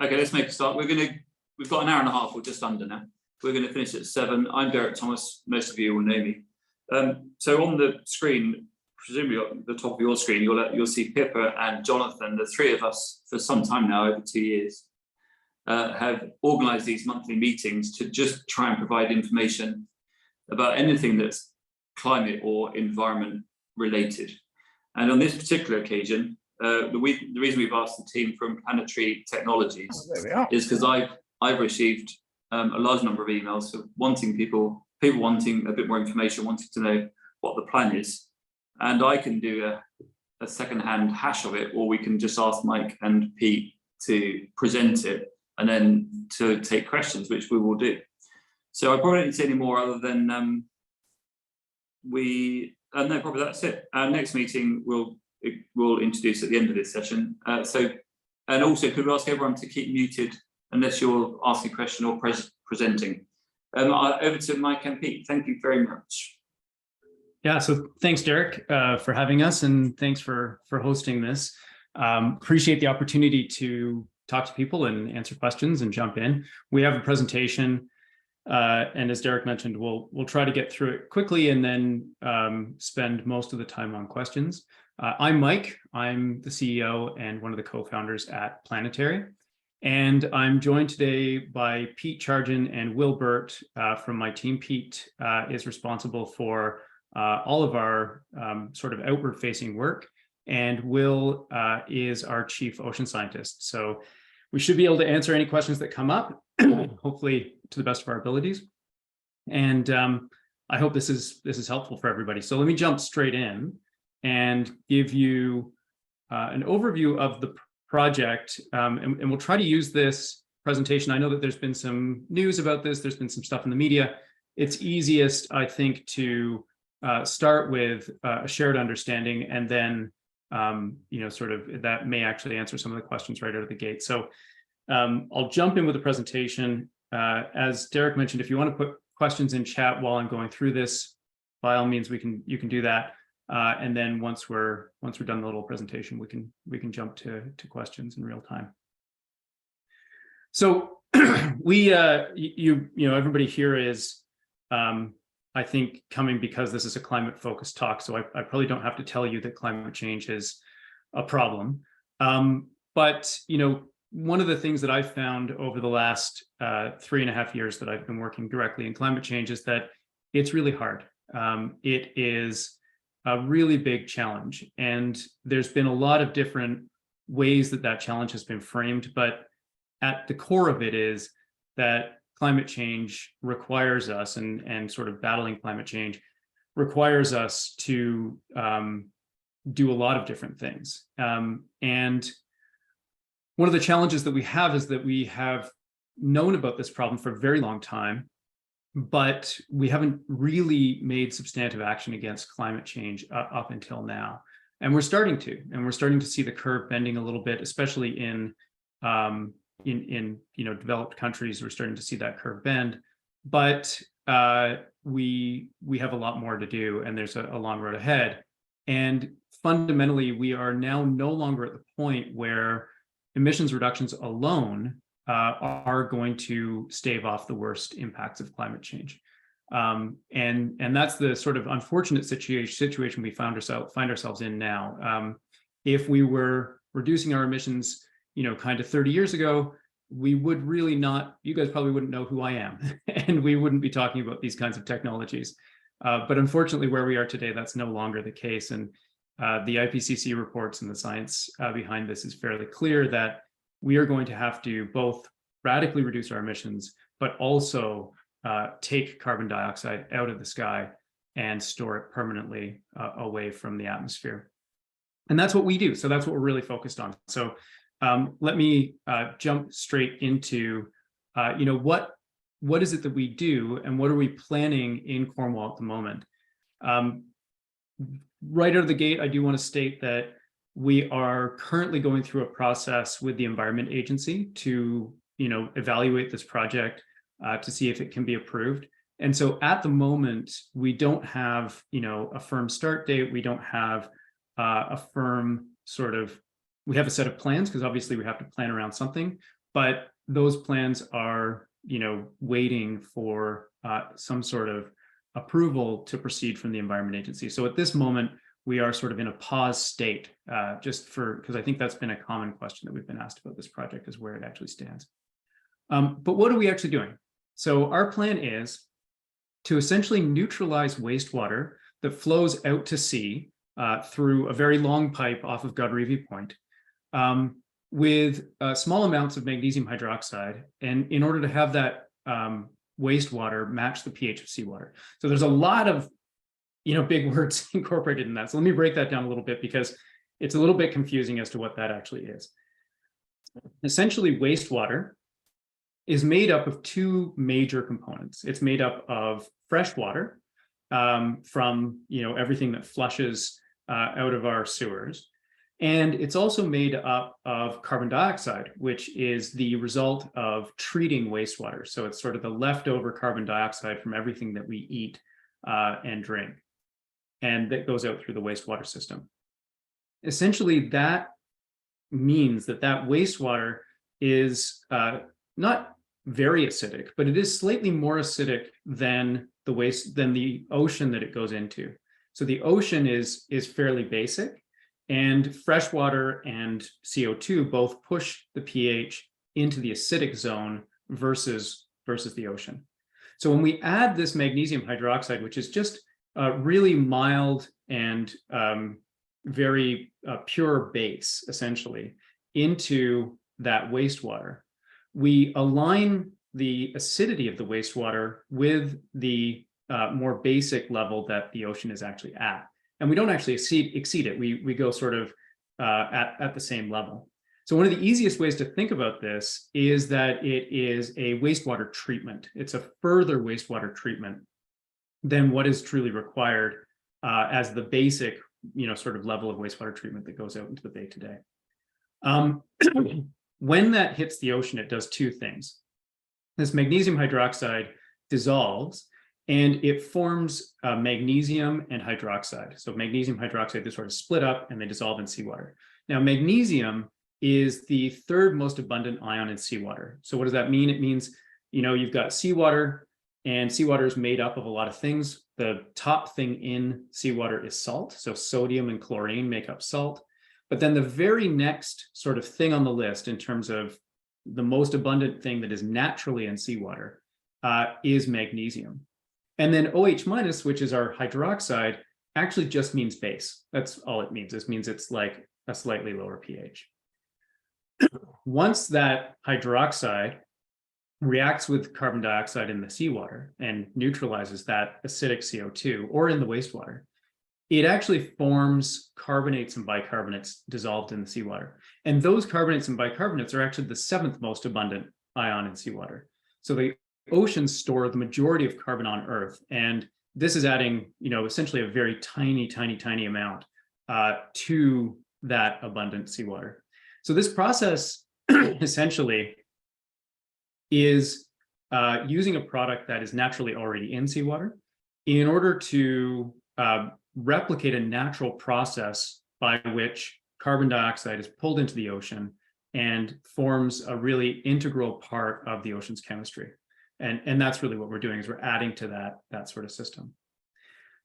Okay, let's make a start. We've got an hour and a half, or just under now. We're going to finish at 7. I'm Derek Thomas. Most of you will know me. So on the screen, presumably at the top of your screen, you'll see Pippa and Jonathan. The three of us, for some time now, over 2 years, have organised these monthly meetings to just try and provide information about anything that's climate or environment related. And on this particular occasion, the reason we've asked the team from Planetary Technologies is because I've received a large number of emails of people wanting a bit more information, wanting to know what the plan is. And I can do a second-hand hash of it, or we can just ask Mike and Pete to present it and then to take questions, which we will do. So I probably don't need to say any more other than no, probably that's it. Our next meeting we'll introduce at the end of this session. And also, could we ask everyone to keep muted unless you're asking a question or presenting. Over to Mike and Pete. Thank you very much. Yeah, so thanks, Derek, for having us, and thanks for hosting this. Appreciate the opportunity to talk to people and answer questions and jump in. We have a presentation, and as Derek mentioned, we'll try to get through it quickly and then spend most of the time on questions. I'm Mike. I'm the CEO and one of the co-founders at Planetary. And I'm joined today by Pete Chargin and Will Burt from my team. Pete is responsible for all of our sort of outward-facing work, and Will is our chief ocean scientist. So we should be able to answer any questions that come up, hopefully to the best of our abilities. And I hope this is helpful for everybody. So let me jump straight in and give you an overview of the project, and we'll try to use this presentation. I know that there's been some news about this. There's been some stuff in the media. It's easiest, I think, to start with a shared understanding, and then sort of that may actually answer some of the questions right out of the gate. So I'll jump in with the presentation. As Derek mentioned, if you want to put questions in chat while I'm going through this, by all means, you can do that. And then once we're done the little presentation, we can jump to questions in real time. So everybody here is I think coming because this is a climate focused talk. So I probably don't have to tell you that climate change is a problem. But one of the things that I've found over the last 3.5 years that I've been working directly in climate change is that it's really hard. It is a really big challenge, and there's been a lot of different ways that challenge has been framed, but at the core of it is that climate change requires us, and sort of battling climate change requires us to do a lot of different things. And one of the challenges that we have is that we have known about this problem for a very long time, but we haven't really made substantive action against climate change up until now. And we're starting to see the curve bending a little bit, especially in developed countries. We're starting to see that curve bend, but we have a lot more to do, and there's a long road ahead. And fundamentally, we are now no longer at the point where emissions reductions alone are going to stave off the worst impacts of climate change. And that's the sort of unfortunate situation we find ourselves in now. If we were reducing our emissions, kind of 30 years ago, we would really not, you guys probably wouldn't know who I am, and we wouldn't be talking about these kinds of technologies. But unfortunately, where we are today, that's no longer the case. And the IPCC reports and the science behind this is fairly clear that we are going to have to both radically reduce our emissions, but also take carbon dioxide out of the sky and store it permanently away from the atmosphere. And that's what we do. So that's what we're really focused on. So let me jump straight into, what is it that we do, and what are we planning in Cornwall at the moment? Right out of the gate, I do want to state that we are currently going through a process with the Environment Agency to, evaluate this project to see if it can be approved. And so at the moment, we don't have, a firm start date. We don't have a firm we have a set of plans, because obviously we have to plan around something, but those plans are, waiting for some sort of approval to proceed from the Environment Agency. So at this moment, we are sort of in a pause state, because I think that's been a common question that we've been asked about this project, is where it actually stands. But what are we actually doing? So our plan is to essentially neutralize wastewater that flows out to sea through a very long pipe off of Godrevy Point with small amounts of magnesium hydroxide, and in order to have that wastewater match the pH of seawater. So there's a lot of big words incorporated in that. So let me break that down a little bit, because it's a little bit confusing as to what that actually is. Essentially, wastewater is made up of two major components. It's made up of fresh water from everything that flushes out of our sewers. And it's also made up of carbon dioxide, which is the result of treating wastewater. So it's sort of the leftover carbon dioxide from everything that we eat and drink, and that goes out through the wastewater system. Essentially, that means that wastewater is not very acidic, but it is slightly more acidic than the ocean that it goes into. So the ocean is fairly basic, and freshwater and CO2 both push the pH into the acidic zone versus the ocean. So when we add this magnesium hydroxide, which is just really mild and very pure base, essentially, into that wastewater, we align the acidity of the wastewater with the more basic level that the ocean is actually at. And we don't actually exceed it. We go sort of at the same level. So one of the easiest ways to think about this is that it is a wastewater treatment. It's a further wastewater treatment than what is truly required as the basic, sort of level of wastewater treatment that goes out into the bay today. When that hits the ocean, it does two things. This magnesium hydroxide dissolves, and it forms magnesium and hydroxide. So magnesium hydroxide, they sort of split up and they dissolve in seawater. Now, magnesium is the third most abundant ion in seawater. So what does that mean? It means, you've got seawater, and seawater is made up of a lot of things. The top thing in seawater is salt. So sodium and chlorine make up salt. But then the very next sort of thing on the list in terms of the most abundant thing that is naturally in seawater is magnesium. And then OH minus, which is our hydroxide, actually just means base. That's all it means. This means it's like a slightly lower pH. Once that hydroxide reacts with carbon dioxide in the seawater and neutralizes that acidic CO2, or in the wastewater, it actually forms carbonates and bicarbonates dissolved in the seawater. And those carbonates and bicarbonates are actually the seventh most abundant ion in seawater. So the oceans store the majority of carbon on Earth. And this is adding, essentially a very tiny, tiny, tiny amount to that abundant seawater. So this process essentially is using a product that is naturally already in seawater in order to replicate a natural process by which carbon dioxide is pulled into the ocean and forms a really integral part of the ocean's chemistry. And that's really what we're doing, is we're adding to that sort of system.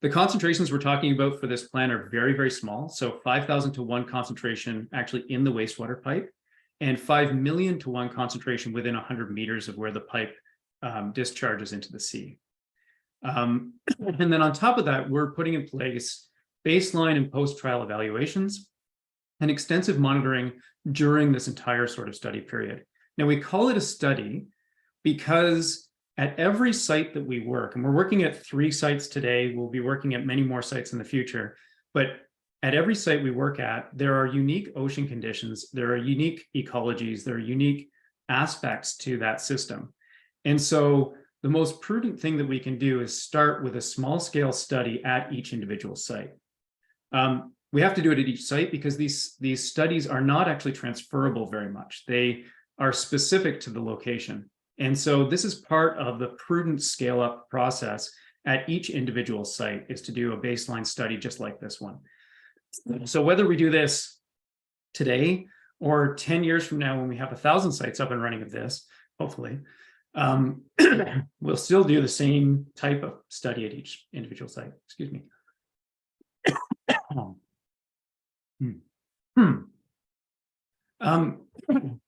The concentrations we're talking about for this plan are very, very small. So 5,000 to 1 concentration actually in the wastewater pipe, and 5 million to 1 concentration within 100 meters of where the pipe discharges into the sea. And then on top of that, we're putting in place baseline and post-trial evaluations and extensive monitoring during this entire sort of study period. Now, we call it a study because at every site that we work, and we're working at 3 sites today, we'll be working at many more sites in the future, but at every site we work at, there are unique ocean conditions, there are unique ecologies, there are unique aspects to that system. And so the most prudent thing that we can do is start with a small scale study at each individual site. We have to do it at each site because these studies are not actually transferable very much. They are specific to the location. And so this is part of the prudent scale up process at each individual site, is to do a baseline study just like this one. So whether we do this today or 10 years from now, when we have 1,000 sites up and running of this, hopefully, we'll still do the same type of study at each individual site. Excuse me.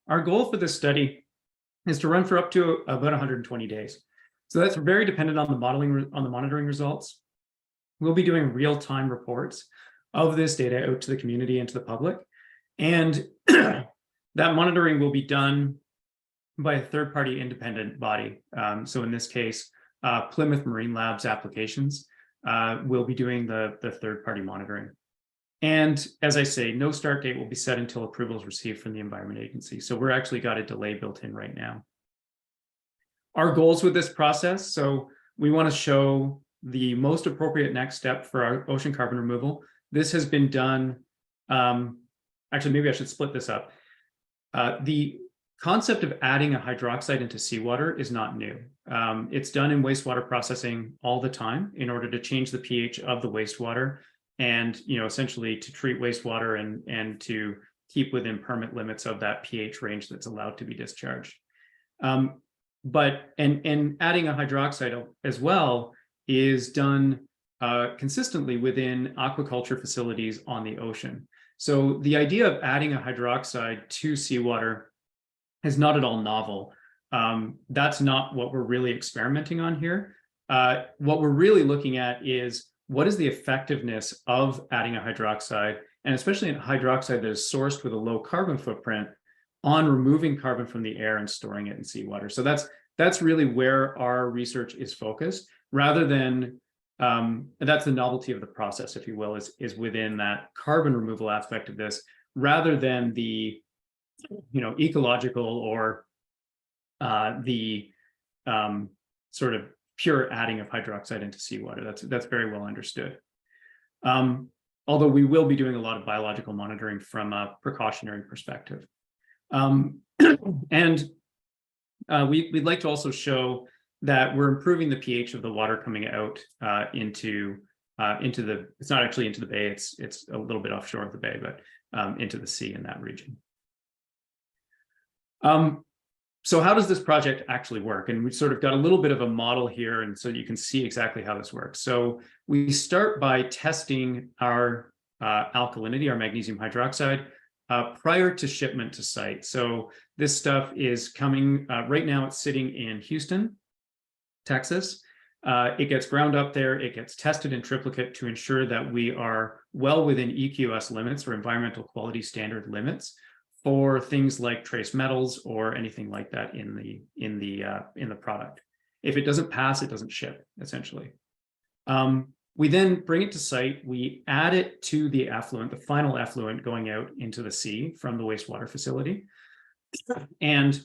Our goal for this study is to run for up to about 120 days. So that's very dependent on the monitoring results. We'll be doing real-time reports of this data out to the community and to the public. And that monitoring will be done by a third-party independent body. So in this case, Plymouth Marine Labs Applications will be doing the third-party monitoring. And as I say, no start date will be set until approval is received from the Environment Agency. So we're actually got a delay built in right now. Our goals with this process, so we want to show the most appropriate next step for our ocean carbon removal. This has been done, actually, maybe I should split this up. The concept of adding a hydroxide into seawater is not new. It's done in wastewater processing all the time in order to change the pH of the wastewater and, essentially to treat wastewater and to keep within permit limits of that pH range that's allowed to be discharged. But adding a hydroxide as well is done consistently within aquaculture facilities on the ocean. So the idea of adding a hydroxide to seawater is not at all novel. That's not what we're really experimenting on here. What we're really looking at is what is the effectiveness of adding a hydroxide, and especially a hydroxide that is sourced with a low carbon footprint, on removing carbon from the air and storing it in seawater. So that's really where our research is focused, rather than that's the novelty of the process, if you will, is within that carbon removal aspect of this, rather than the ecological or the sort of pure adding of hydroxide into seawater. That's very well understood. Although we will be doing a lot of biological monitoring from a precautionary perspective. And we'd like to also show that we're improving the pH of the water coming out into the, it's not actually into the bay, it's a little bit offshore of the bay, but into the sea in that region. So how does this project actually work? And we've sort of got a little bit of a model here, and so you can see exactly how this works. So we start by testing our alkalinity, our magnesium hydroxide, prior to shipment to site. So this stuff is coming, right now it's sitting in Houston, Texas. It gets ground up there, it gets tested in triplicate to ensure that we are well within EQS limits, or environmental quality standard limits, for things like trace metals or anything like that in the product. If it doesn't pass, it doesn't ship, essentially. We then bring it to site, we add it to the effluent, the final effluent going out into the sea from the wastewater facility. And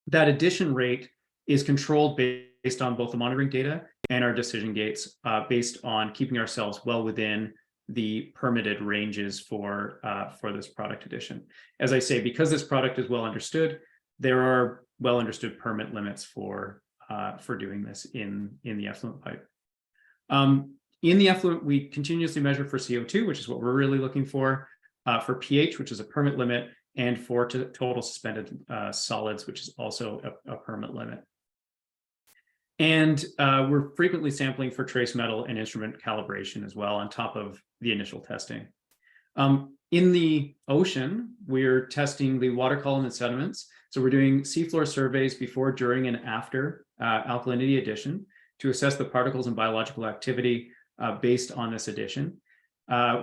that addition rate is controlled based on both the monitoring data and our decision gates, based on keeping ourselves well within the permitted ranges for this product addition. As I say, because this product is well understood, there are well understood permit limits for doing this in the effluent pipe. In the effluent, we continuously measure for CO2, which is what we're really looking for pH, which is a permit limit, and for total suspended solids, which is also a permit limit. And we're frequently sampling for trace metal and instrument calibration as well, on top of the initial testing. In the ocean, we're testing the water column and sediments. So we're doing seafloor surveys before, during, and after alkalinity addition to assess the particles and biological activity based on this addition.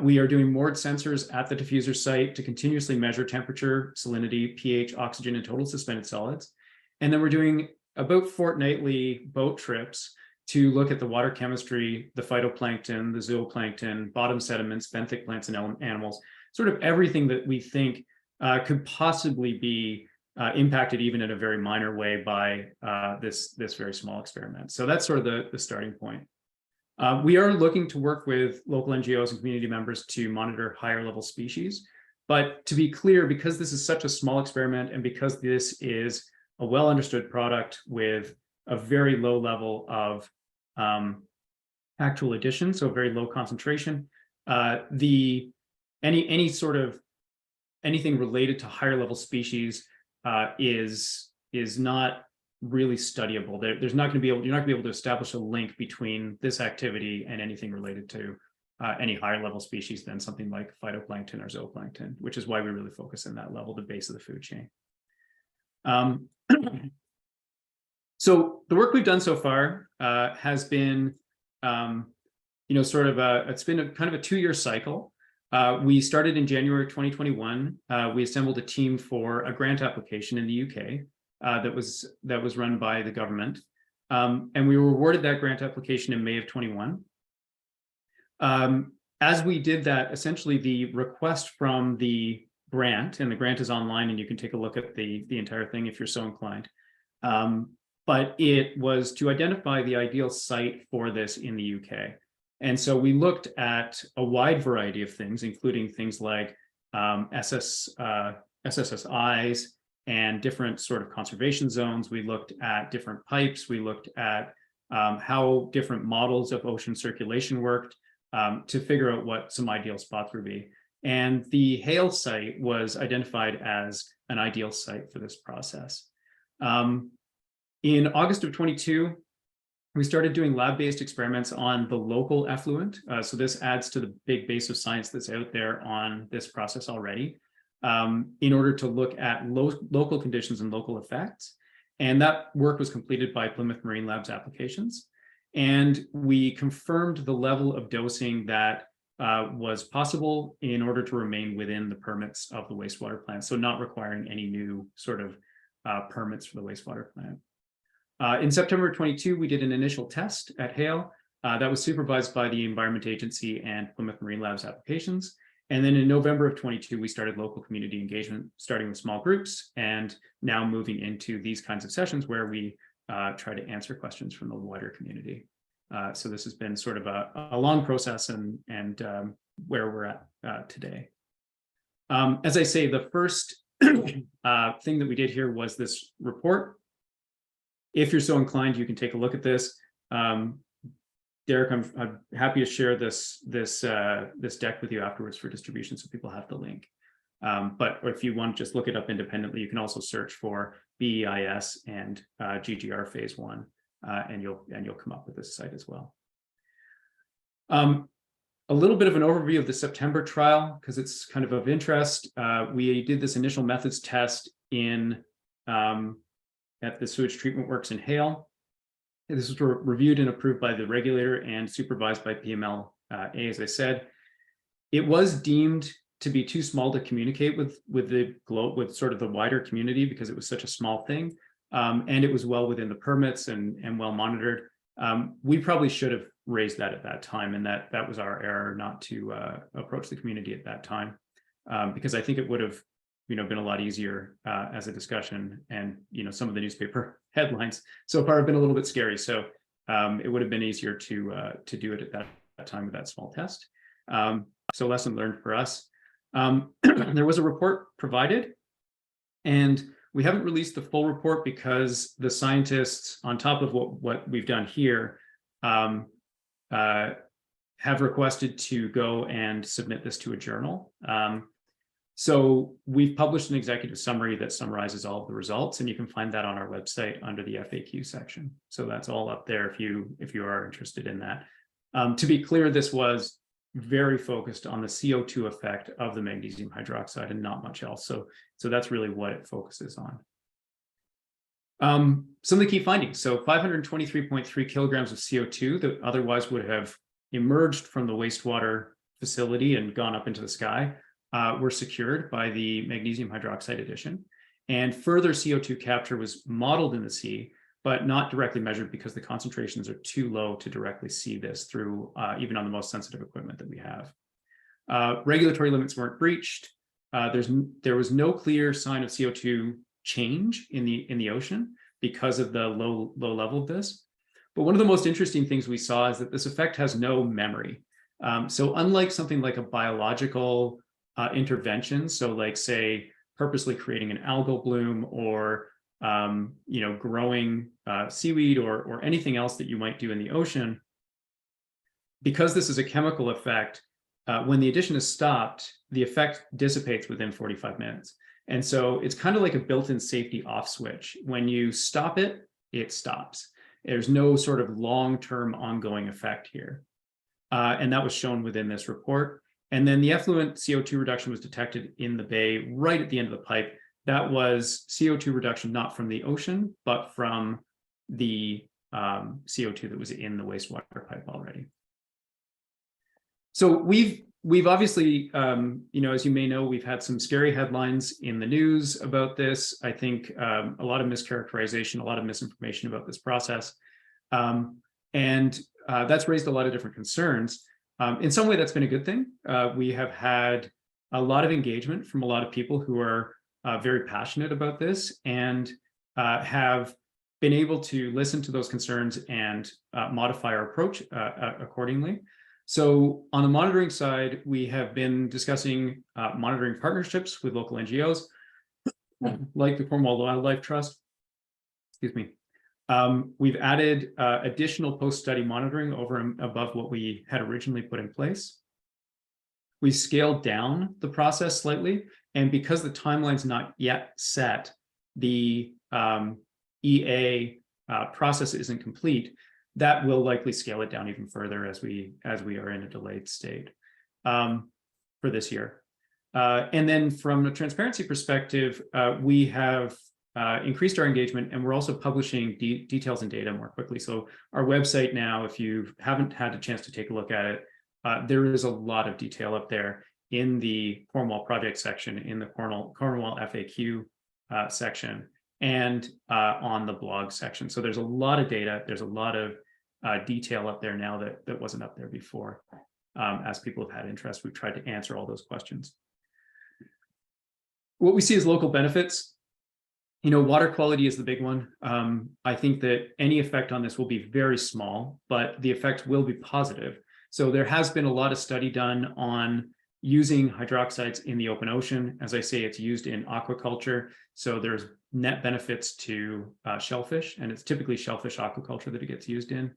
We are doing moored sensors at the diffuser site to continuously measure temperature, salinity, pH, oxygen, and total suspended solids. And then we're doing about fortnightly boat trips to look at the water chemistry, the phytoplankton, the zooplankton, bottom sediments, benthic plants and animals, sort of everything that we think could possibly be impacted even in a very minor way by this very small experiment. So that's sort of the starting point. We are looking to work with local NGOs and community members to monitor higher level species. But to be clear, because this is such a small experiment and because this is a well understood product with a very low level of actual addition, so very low concentration, any sort of anything related to higher level species is not really studyable. There's not going to be able, you're not going to be able to establish a link between this activity and anything related to any higher level species than something like phytoplankton or zooplankton, which is why we really focus on that level, the base of the food chain. So the work we've done so far has been, sort of it's been kind of a 2-year cycle. We started in January 2021. We assembled a team for a grant application in the UK that was run by the government, and we were awarded that grant application in May of 21. As we did that, essentially the request from the grant, and the grant is online and you can take a look at the entire thing if you're so inclined. But it was to identify the ideal site for this in the UK. And so we looked at a wide variety of things, including things like SSSIs and different sort of conservation zones. We looked at different pipes. We looked at how different models of ocean circulation worked to figure out what some ideal spots would be. And the Hale site was identified as an ideal site for this process. In August of 22, we started doing lab-based experiments on the local effluent. So this adds to the big base of science that's out there on this process already, in order to look at local conditions and local effects. And that work was completed by Plymouth Marine Lab's applications. And we confirmed the level of dosing that was possible in order to remain within the permits of the wastewater plant. So not requiring any new sort of permits for the wastewater plant. In September 22, we did an initial test at Hale that was supervised by the Environment Agency and Plymouth Marine Lab's applications. And then in November of 22, we started local community engagement, starting with small groups, and now moving into these kinds of sessions where we try to answer questions from the wider community. So this has been sort of a long process and where we're at today. As I say, the first thing that we did here was this report. If you're so inclined, you can take a look at this. Derek, I'm happy to share this deck with you afterwards for distribution, so people have the link. But if you want to just look it up independently, you can also search for BEIS and GGR phase 1, and you'll come up with this site as well. A little bit of an overview of the September trial, because it's kind of interest. We did this initial methods test in at the sewage treatment works in Hale. This was reviewed and approved by the regulator and supervised by PMLA, as I said. It was deemed to be too small to communicate with sort of the wider community because it was such a small thing, and it was well within the permits and well monitored. We probably should have raised that at that time, and that was our error not to approach the community at that time, because I think it would have been a lot easier as a discussion, and some of the newspaper headlines so far have been a little bit scary. So it would have been easier to do it at that time with that small test. So lesson learned for us. There was a report provided, and we haven't released the full report because the scientists, on top of what we've done here, have requested to go and submit this to a journal. So we've published an executive summary that summarizes all of the results, and you can find that on our website under the FAQ section. So that's all up there if you are interested in that. To be clear, this was very focused on the CO2 effect of the magnesium hydroxide and not much else. So that's really what it focuses on. Some of the key findings. So 523.3 kilograms of CO2 that otherwise would have emerged from the wastewater facility and gone up into the sky were secured by the magnesium hydroxide addition. And further CO2 capture was modeled in the sea, but not directly measured because the concentrations are too low to directly see this through even on the most sensitive equipment that we have. Regulatory limits weren't breached. There was no clear sign of CO2 change in the ocean because of the low level of this. But one of the most interesting things we saw is that this effect has no memory. So unlike something like a biological intervention, so like say purposely creating an algal bloom or growing seaweed or anything else that you might do in the ocean, because this is a chemical effect, when the addition is stopped, the effect dissipates within 45 minutes. And so it's kind of like a built-in safety off switch. When you stop it, it stops. There's no sort of long-term ongoing effect here. And that was shown within this report. And then the effluent CO2 reduction was detected in the bay right at the end of the pipe. That was CO2 reduction not from the ocean, but from the CO2 that was in the wastewater pipe already. So we've obviously, as you may know, we've had some scary headlines in the news about this. I think a lot of mischaracterization, a lot of misinformation about this process. And that's raised a lot of different concerns. In some way, that's been a good thing. We have had a lot of engagement from a lot of people who are very passionate about this and have been able to listen to those concerns and modify our approach accordingly. So on the monitoring side, we have been discussing monitoring partnerships with local NGOs, like the Cornwall Wildlife Trust. Excuse me. We've added additional post-study monitoring over and above what we had originally put in place. We scaled down the process slightly, and because the timeline's not yet set, the EA process isn't complete, that will likely scale it down even further as we are in a delayed state for this year. And then from a transparency perspective, we have increased our engagement, and we're also publishing details and data more quickly. So our website now, if you haven't had a chance to take a look at it, there is a lot of detail up there in the Cornwall project section, in the Cornwall FAQ section, and on the blog section. So there's a lot of data. There's a lot of detail up there now that wasn't up there before. As people have had interest, we've tried to answer all those questions. What we see as local benefits, water quality is the big one. I think that any effect on this will be very small, but the effect will be positive. So there has been a lot of study done on using hydroxides in the open ocean. As I say, it's used in aquaculture. So there's net benefits to shellfish, and it's typically shellfish aquaculture that it gets used in.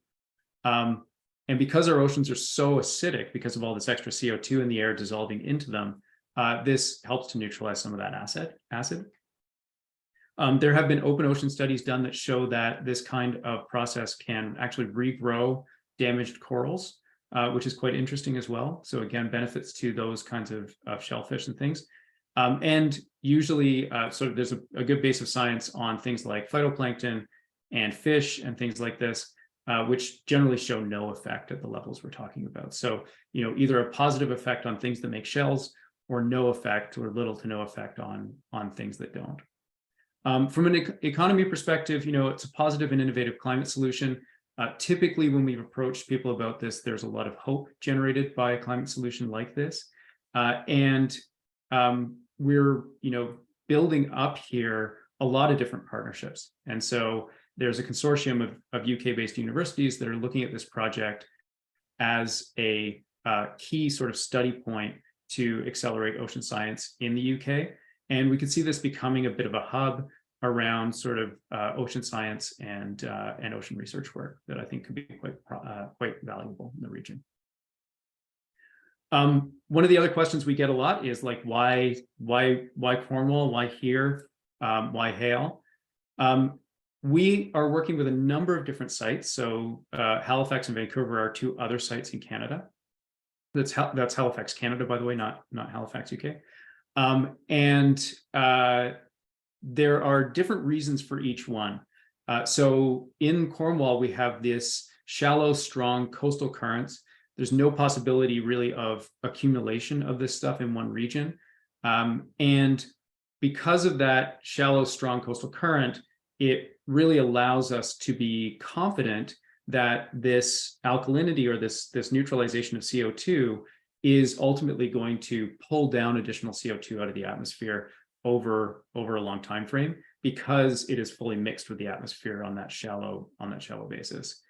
And because our oceans are so acidic, because of all this extra CO2 in the air dissolving into them, this helps to neutralize some of that acid. There have been open ocean studies done that show that this kind of process can actually regrow damaged corals, which is quite interesting as well. So again, benefits to those kinds of shellfish and things. And usually sort of there's a good base of science on things like phytoplankton and fish and things like this, which generally show no effect at the levels we're talking about. So, either a positive effect on things that make shells, or no effect or little to no effect on things that don't. From an economy perspective, it's a positive and innovative climate solution. Typically, when we've approached people about this, there's a lot of hope generated by a climate solution like this. And we're, building up here a lot of different partnerships. And so there's a consortium of UK-based universities that are looking at this project as a key sort of study point to accelerate ocean science in the UK. And we could see this becoming a bit of a hub around sort of ocean science and ocean research work that I think could be quite valuable in the region. One of the other questions we get a lot is like, why Cornwall? Why here? Why Hale? We are working with a number of different sites. So Halifax and Vancouver are two other sites in Canada. That's Halifax, Canada, by the way, not Halifax, UK. And there are different reasons for each one. So in Cornwall, we have this shallow, strong coastal currents. There's no possibility really of accumulation of this stuff in one region. And because of that shallow, strong coastal current, it really allows us to be confident that this alkalinity or this neutralization of CO2 is ultimately going to pull down additional CO2 out of the atmosphere over a long time frame, because it is fully mixed with the atmosphere on that shallow basis.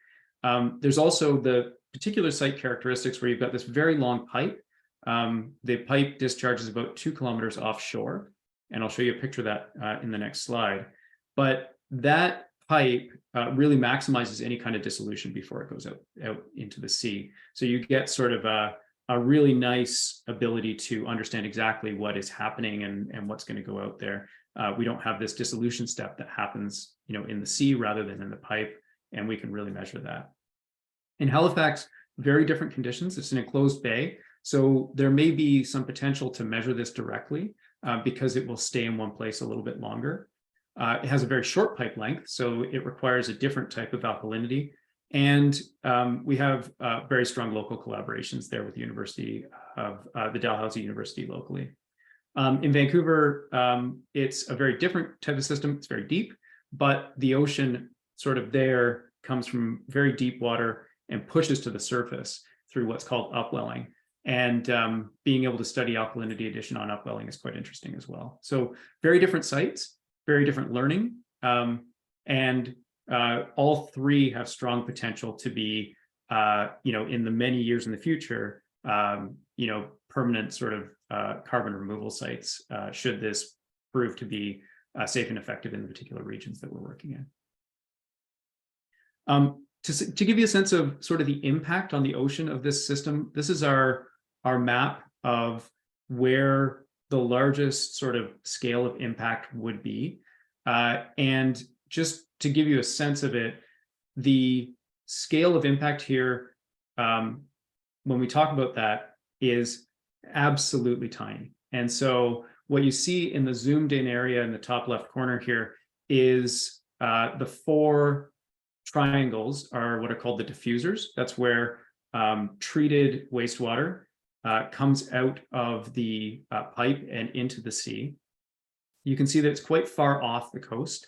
There's also the particular site characteristics where you've got this very long pipe. The pipe discharges about 2 kilometers offshore, and I'll show you a picture of that in the next slide. But that pipe really maximizes any kind of dissolution before it goes out into the sea. So you get sort of a really nice ability to understand exactly what is happening and what's going to go out there. We don't have this dissolution step that happens, in the sea rather than in the pipe, and we can really measure that. In Halifax, very different conditions. It's an enclosed bay, so there may be some potential to measure this directly because it will stay in one place a little bit longer. It has a very short pipe length, so it requires a different type of alkalinity. And we have very strong local collaborations there with the University of the Dalhousie University locally. In Vancouver, it's a very different type of system. It's very deep, but the ocean sort of there comes from very deep water and pushes to the surface through what's called upwelling. And being able to study alkalinity addition on upwelling is quite interesting as well. So very different sites, very different learning, and all three have strong potential to be, in the many years in the future, permanent sort of carbon removal sites, should this prove to be safe and effective in the particular regions that we're working in. To give you a sense of sort of the impact on the ocean of this system, this is our map of where the largest sort of scale of impact would be. And just to give you a sense of it, the scale of impact here, when we talk about that, is absolutely tiny. And so what you see in the zoomed in area in the top left corner here is the four triangles are what are called the diffusers. That's where treated wastewater comes out of the pipe and into the sea. You can see that it's quite far off the coast.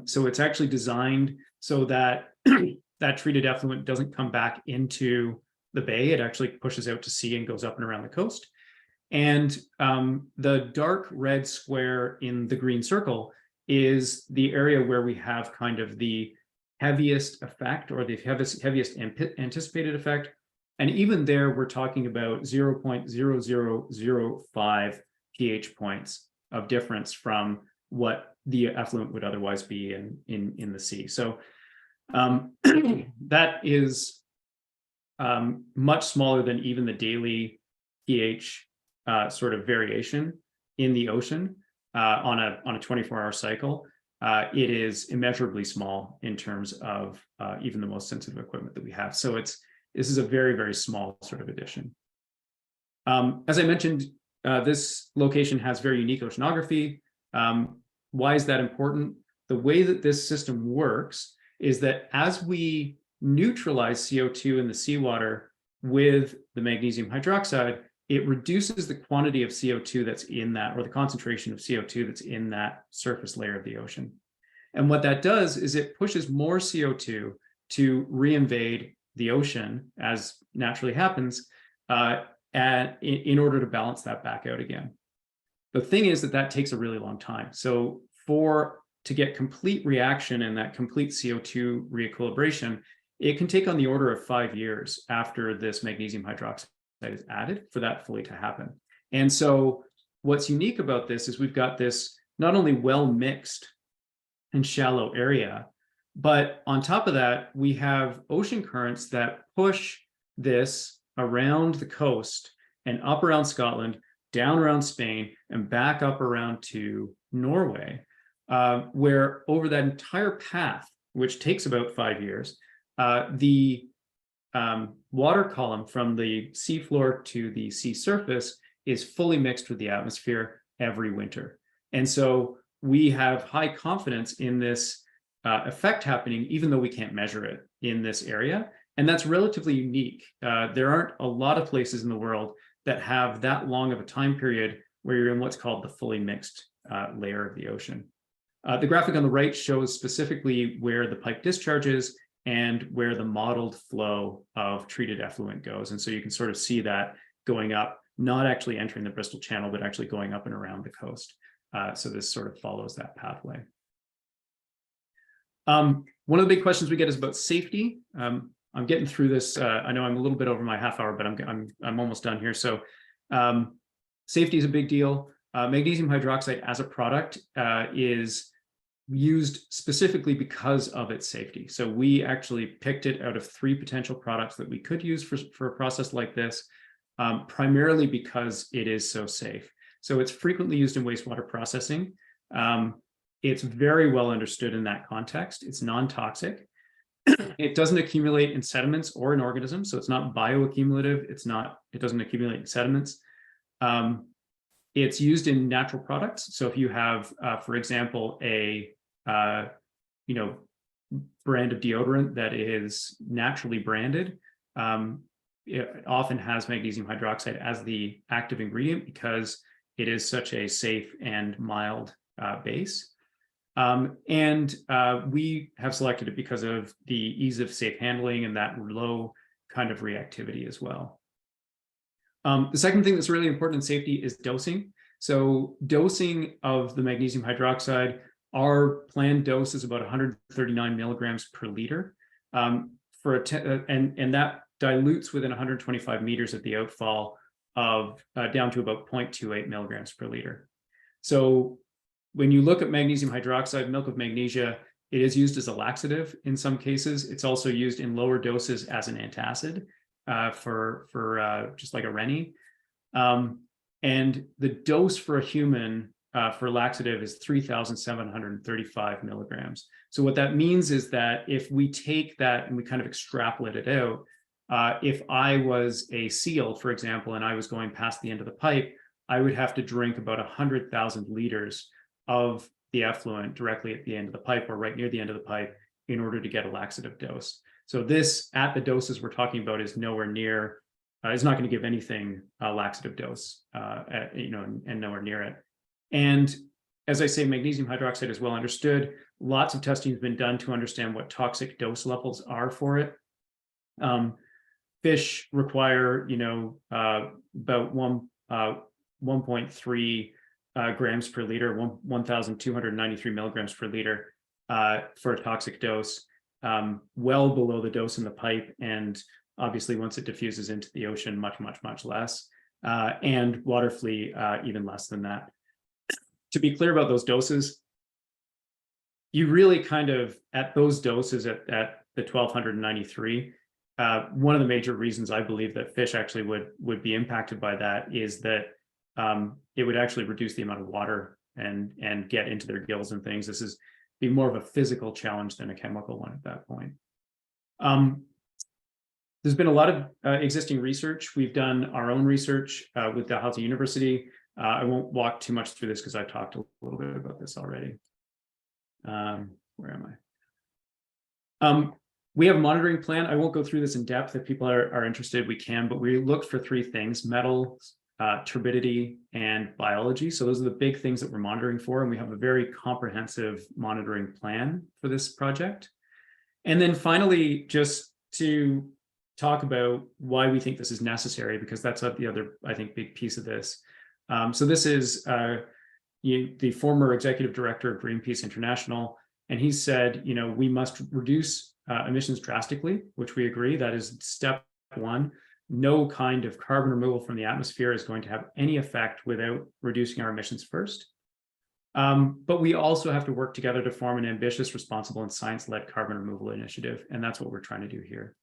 So it's actually designed so that that treated effluent doesn't come back into the bay. It actually pushes out to sea and goes up and around the coast. And the dark red square in the green circle is the area where we have kind of the heaviest effect, or the heaviest anticipated effect. And even there, we're talking about 0.0005 pH points of difference from what the effluent would otherwise be in the sea. So that is much smaller than even the daily pH sort of variation in the ocean on a 24-hour cycle. It is immeasurably small in terms of even the most sensitive equipment that we have. So this is a very, very small sort of addition. As I mentioned, this location has very unique oceanography. Why is that important? The way that this system works is that as we neutralize CO2 in the seawater with the magnesium hydroxide, it reduces the quantity of CO2 that's in that, or the concentration of CO2 that's in that surface layer of the ocean. And what that does is it pushes more CO2 to reinvade the ocean, as naturally happens, in order to balance that back out again. The thing is that takes a really long time. So to get complete reaction and that complete CO2 reequilibration, it can take on the order of 5 years after this magnesium hydroxide is added for that fully to happen. And so what's unique about this is we've got this not only well mixed and shallow area, but on top of that, we have ocean currents that push this around the coast and up around Scotland, down around Spain, and back up around to Norway, where over that entire path, which takes about 5 years, the water column from the seafloor to the sea surface is fully mixed with the atmosphere every winter. And so we have high confidence in this effect happening, even though we can't measure it in this area. And that's relatively unique. There aren't a lot of places in the world that have that long of a time period where you're in what's called the fully mixed layer of the ocean. The graphic on the right shows specifically where the pipe discharges and where the modeled flow of treated effluent goes. And so you can sort of see that going up, not actually entering the Bristol Channel, but actually going up and around the coast. So this sort of follows that pathway. One of the big questions we get is about safety. I'm getting through this. I know I'm a little bit over my half hour, but I'm almost done here. So safety is a big deal. Magnesium hydroxide as a product is used specifically because of its safety. So we actually picked it out of 3 potential products that we could use for a process like this. primarily because it is so safe. So it's frequently used in wastewater processing. It's very well understood in that context. It's non-toxic. It doesn't accumulate in sediments or in organisms, so it's not bioaccumulative. It doesn't accumulate in sediments. It's used in natural products. So if you have, for example, a brand of deodorant that is naturally branded, it often has magnesium hydroxide as the active ingredient because it is such a safe and mild base. We have selected it because of the ease of safe handling and that low kind of reactivity as well. The second thing that's really important in safety is dosing. So dosing of the magnesium hydroxide, our planned dose is about 139 milligrams per liter, and that dilutes within 125 meters of the outfall of down to about 0.28 milligrams per liter. So when you look at magnesium hydroxide, milk of magnesia, it is used as a laxative in some cases. It's also used in lower doses as an antacid for just like a Rennie. And the dose for a human for laxative is 3,735 milligrams. So what that means is that if we take that and we kind of extrapolate it out, if I was a seal, for example, and I was going past the end of the pipe, I would have to drink about 100,000 liters of the effluent directly at the end of the pipe or right near the end of the pipe in order to get a laxative dose. So this, at the doses we're talking about, is nowhere near, is not going to give anything a laxative dose, and nowhere near it. And as I say, magnesium hydroxide is well understood. Lots of testing has been done to understand what toxic dose levels are for it. Fish require, about 1.3 grams per liter, 1,293 milligrams per liter for a toxic dose, well below the dose in the pipe. And obviously, once it diffuses into the ocean, much, much, much less. And water flea, even less than that. To be clear about those doses, you really kind of, at those doses at the 1,293, one of the major reasons I believe that fish actually would be impacted by that is that it would actually reduce the amount of water and get into their gills and things. This is be more of a physical challenge than a chemical one at that point. There's been a lot of existing research. We've done our own research with Dalhousie University. I won't walk too much through this because I've talked a little bit about this already. Where am I? We have a monitoring plan. I won't go through this in depth. If people are interested, we can, but we looked for three things: metals, turbidity, and biology. So those are the big things that we're monitoring for, and we have a very comprehensive monitoring plan for this project. And then finally, just to talk about why we think this is necessary, because that's the other, I think, big piece of this. So this is the former executive director of Greenpeace International, and he said, we must reduce emissions drastically, which we agree. That is step one. No kind of carbon removal from the atmosphere is going to have any effect without reducing our emissions first. But we also have to work together to form an ambitious, responsible, and science-led carbon removal initiative, and that's what we're trying to do here.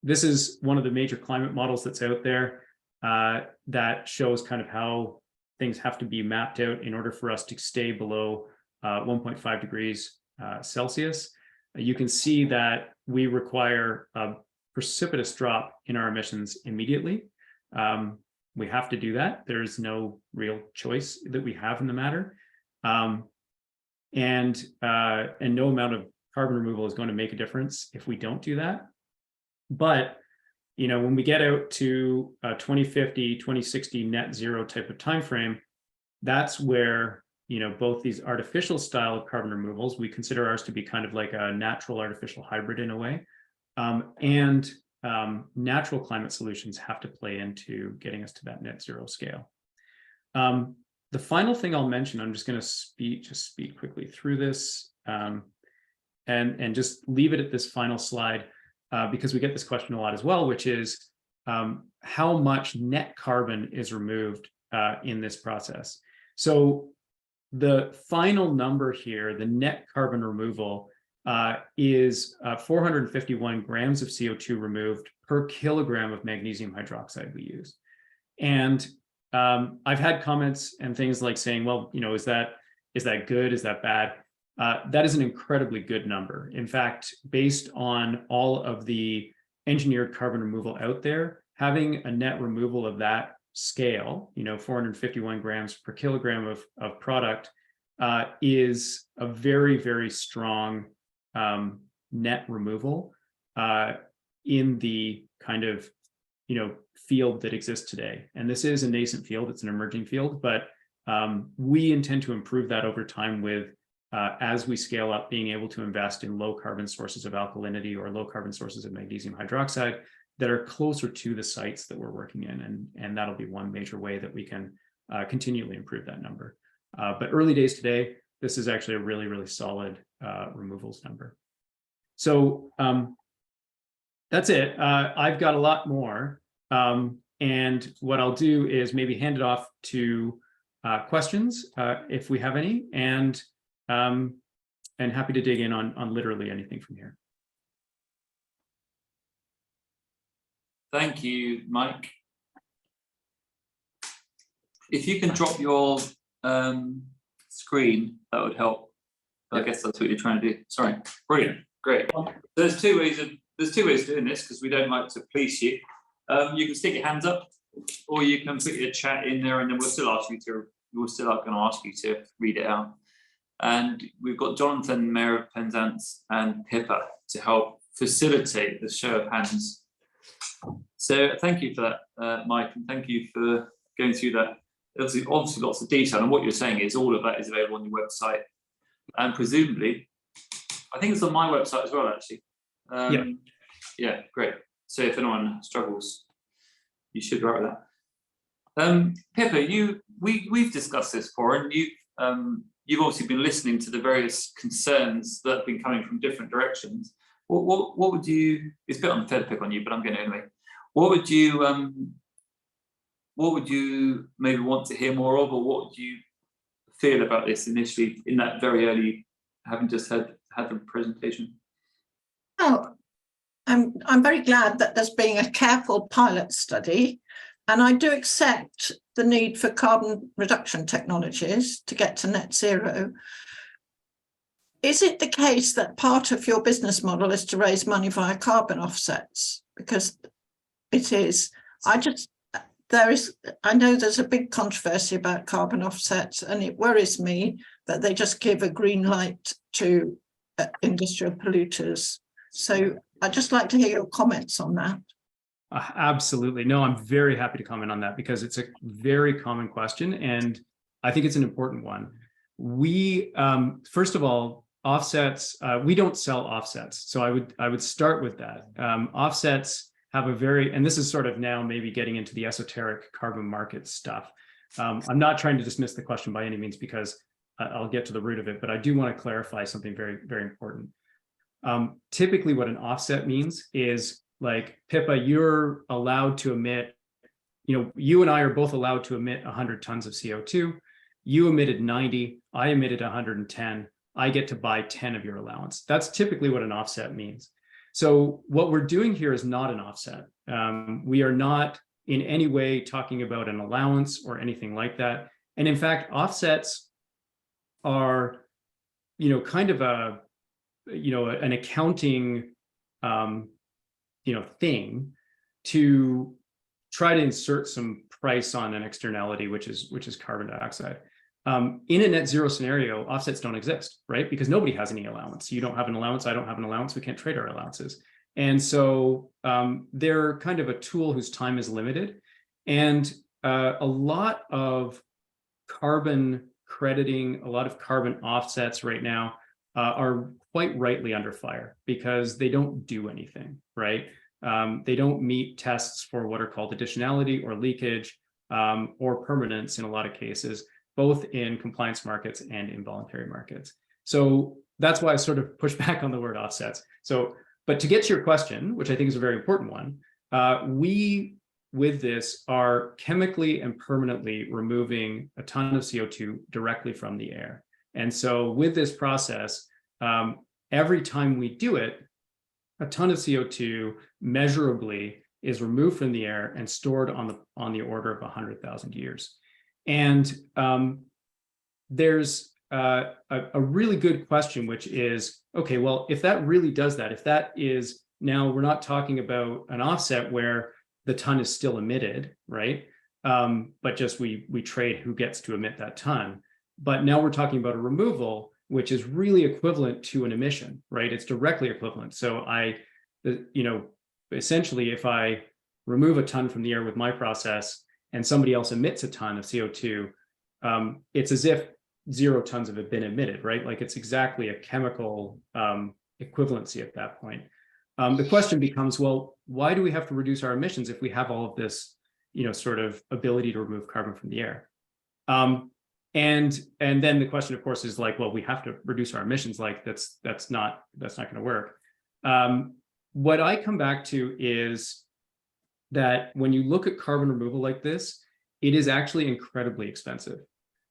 This is one of the major climate models that's out there that shows kind of how things have to be mapped out in order for us to stay below 1.5 degrees Celsius. You can see that we require a precipitous drop in our emissions immediately. We have to do that. There's no real choice that we have in the matter. And no amount of carbon removal is going to make a difference if we don't do that. But when we get out to 2050, 2060 net zero type of timeframe, that's where both these artificial style of carbon removals, we consider ours to be kind of like a natural artificial hybrid in a way, and natural climate solutions have to play into getting us to that net zero scale. The final thing I'll mention, I'm just going to speed quickly through this, and just leave it at this final slide, because we get this question a lot as well, which is how much net carbon is removed in this process. So the final number here, the net carbon removal, is 451 grams of CO2 removed per kilogram of magnesium hydroxide we use. And I've had comments and things like saying, well, is that good? Is that bad? That is an incredibly good number. In fact, based on all of the engineered carbon removal out there, having a net removal of that scale, 451 grams per kilogram of product, is a very, very strong net removal in the kind of field that exists today. And this is a nascent field, it's an emerging field, but we intend to improve that over time with as we scale up, being able to invest in low carbon sources of alkalinity or low carbon sources of magnesium hydroxide that are closer to the sites that we're working in. And that'll be one major way that we can continually improve that number. But early days today, this is actually a really, really solid removals number. So that's it. I've got a lot more. And what I'll do is maybe hand it off to questions if we have any, and happy to dig in on literally anything from here. Thank you, Mike. If you can drop your screen, that would help. I guess that's what you're trying to do. Sorry. Brilliant. Great. There's two ways of doing this, because we don't like to police you. You can stick your hands up, or you can put your chat in there, and then we're still going to ask you to read it out. And we've got Jonathan, Mayor of Penzance, and Pippa to help facilitate the show of hands. So thank you for that, Mike, and thank you for going through that. Obviously lots of detail, and what you're saying is all of that is available on your website, and presumably, I think it's on my website as well, actually. Yeah, great. So if anyone struggles, you should write that. Pippa, we've discussed this before, and you've obviously been listening to the various concerns that have been coming from different directions. What would you? It's a bit unfair to pick on you, but I'm going to anyway. What would you maybe want to hear more of, or what would you feel about this initially in that very early, having just had the presentation? Oh, I'm very glad that there's been a careful pilot study, and I do accept the need for carbon reduction technologies to get to net zero. Is it the case that part of your business model is to raise money via carbon offsets? Because it is. I know there's a big controversy about carbon offsets, and it worries me that they just give a green light to industrial polluters. So I'd just like to hear your comments on that. Absolutely. No, I'm very happy to comment on that, because it's a very common question, and I think it's an important one. We, first of all, offsets, we don't sell offsets. So I would start with that. Offsets have a very, and this is sort of now maybe getting into the esoteric carbon market stuff. I'm not trying to dismiss the question by any means, because I'll get to the root of it, but I do want to clarify something very, very important. Typically what an offset means is, like, Pippa, you're allowed to emit, you and I are both allowed to emit 100 tons of CO2. You emitted 90, I emitted 110. I get to buy 10 of your allowance. That's typically what an offset means. So what we're doing here is not an offset. We are not in any way talking about an allowance or anything like that. And in fact, offsets are, kind of an accounting, thing to try to insert some price on an externality, which is carbon dioxide. In a net zero scenario, offsets don't exist, right? Because nobody has any allowance. You don't have an allowance, I don't have an allowance, we can't trade our allowances. And so they're kind of a tool whose time is limited. And a lot of carbon crediting, a lot of carbon offsets right now are quite rightly under fire, because they don't do anything, right? They don't meet tests for what are called additionality or leakage or permanence in a lot of cases, both in compliance markets and involuntary markets. So that's why I sort of push back on the word offsets. So, but to get to your question, which I think is a very important one, we, with this, are chemically and permanently removing a ton of CO2 directly from the air. And so with this process, every time we do it, a ton of CO2 measurably is removed from the air and stored on the order of 100,000 years. And there's a really good question, which is, okay, well, if that really does that, if that is, now we're not talking about an offset where the ton is still emitted, right? But just we trade who gets to emit that ton. But now we're talking about a removal, which is really equivalent to an emission, right? It's directly equivalent. So essentially, if I remove a ton from the air with my process and somebody else emits a ton of CO2, it's as if 0 tons have been emitted, right? Like it's exactly a chemical equivalency at that point. The question becomes, well, why do we have to reduce our emissions if we have all of this, sort of ability to remove carbon from the air? And then the question, of course, is like, well, we have to reduce our emissions. Like that's not going to work. What I come back to is that when you look at carbon removal like this, it is actually incredibly expensive.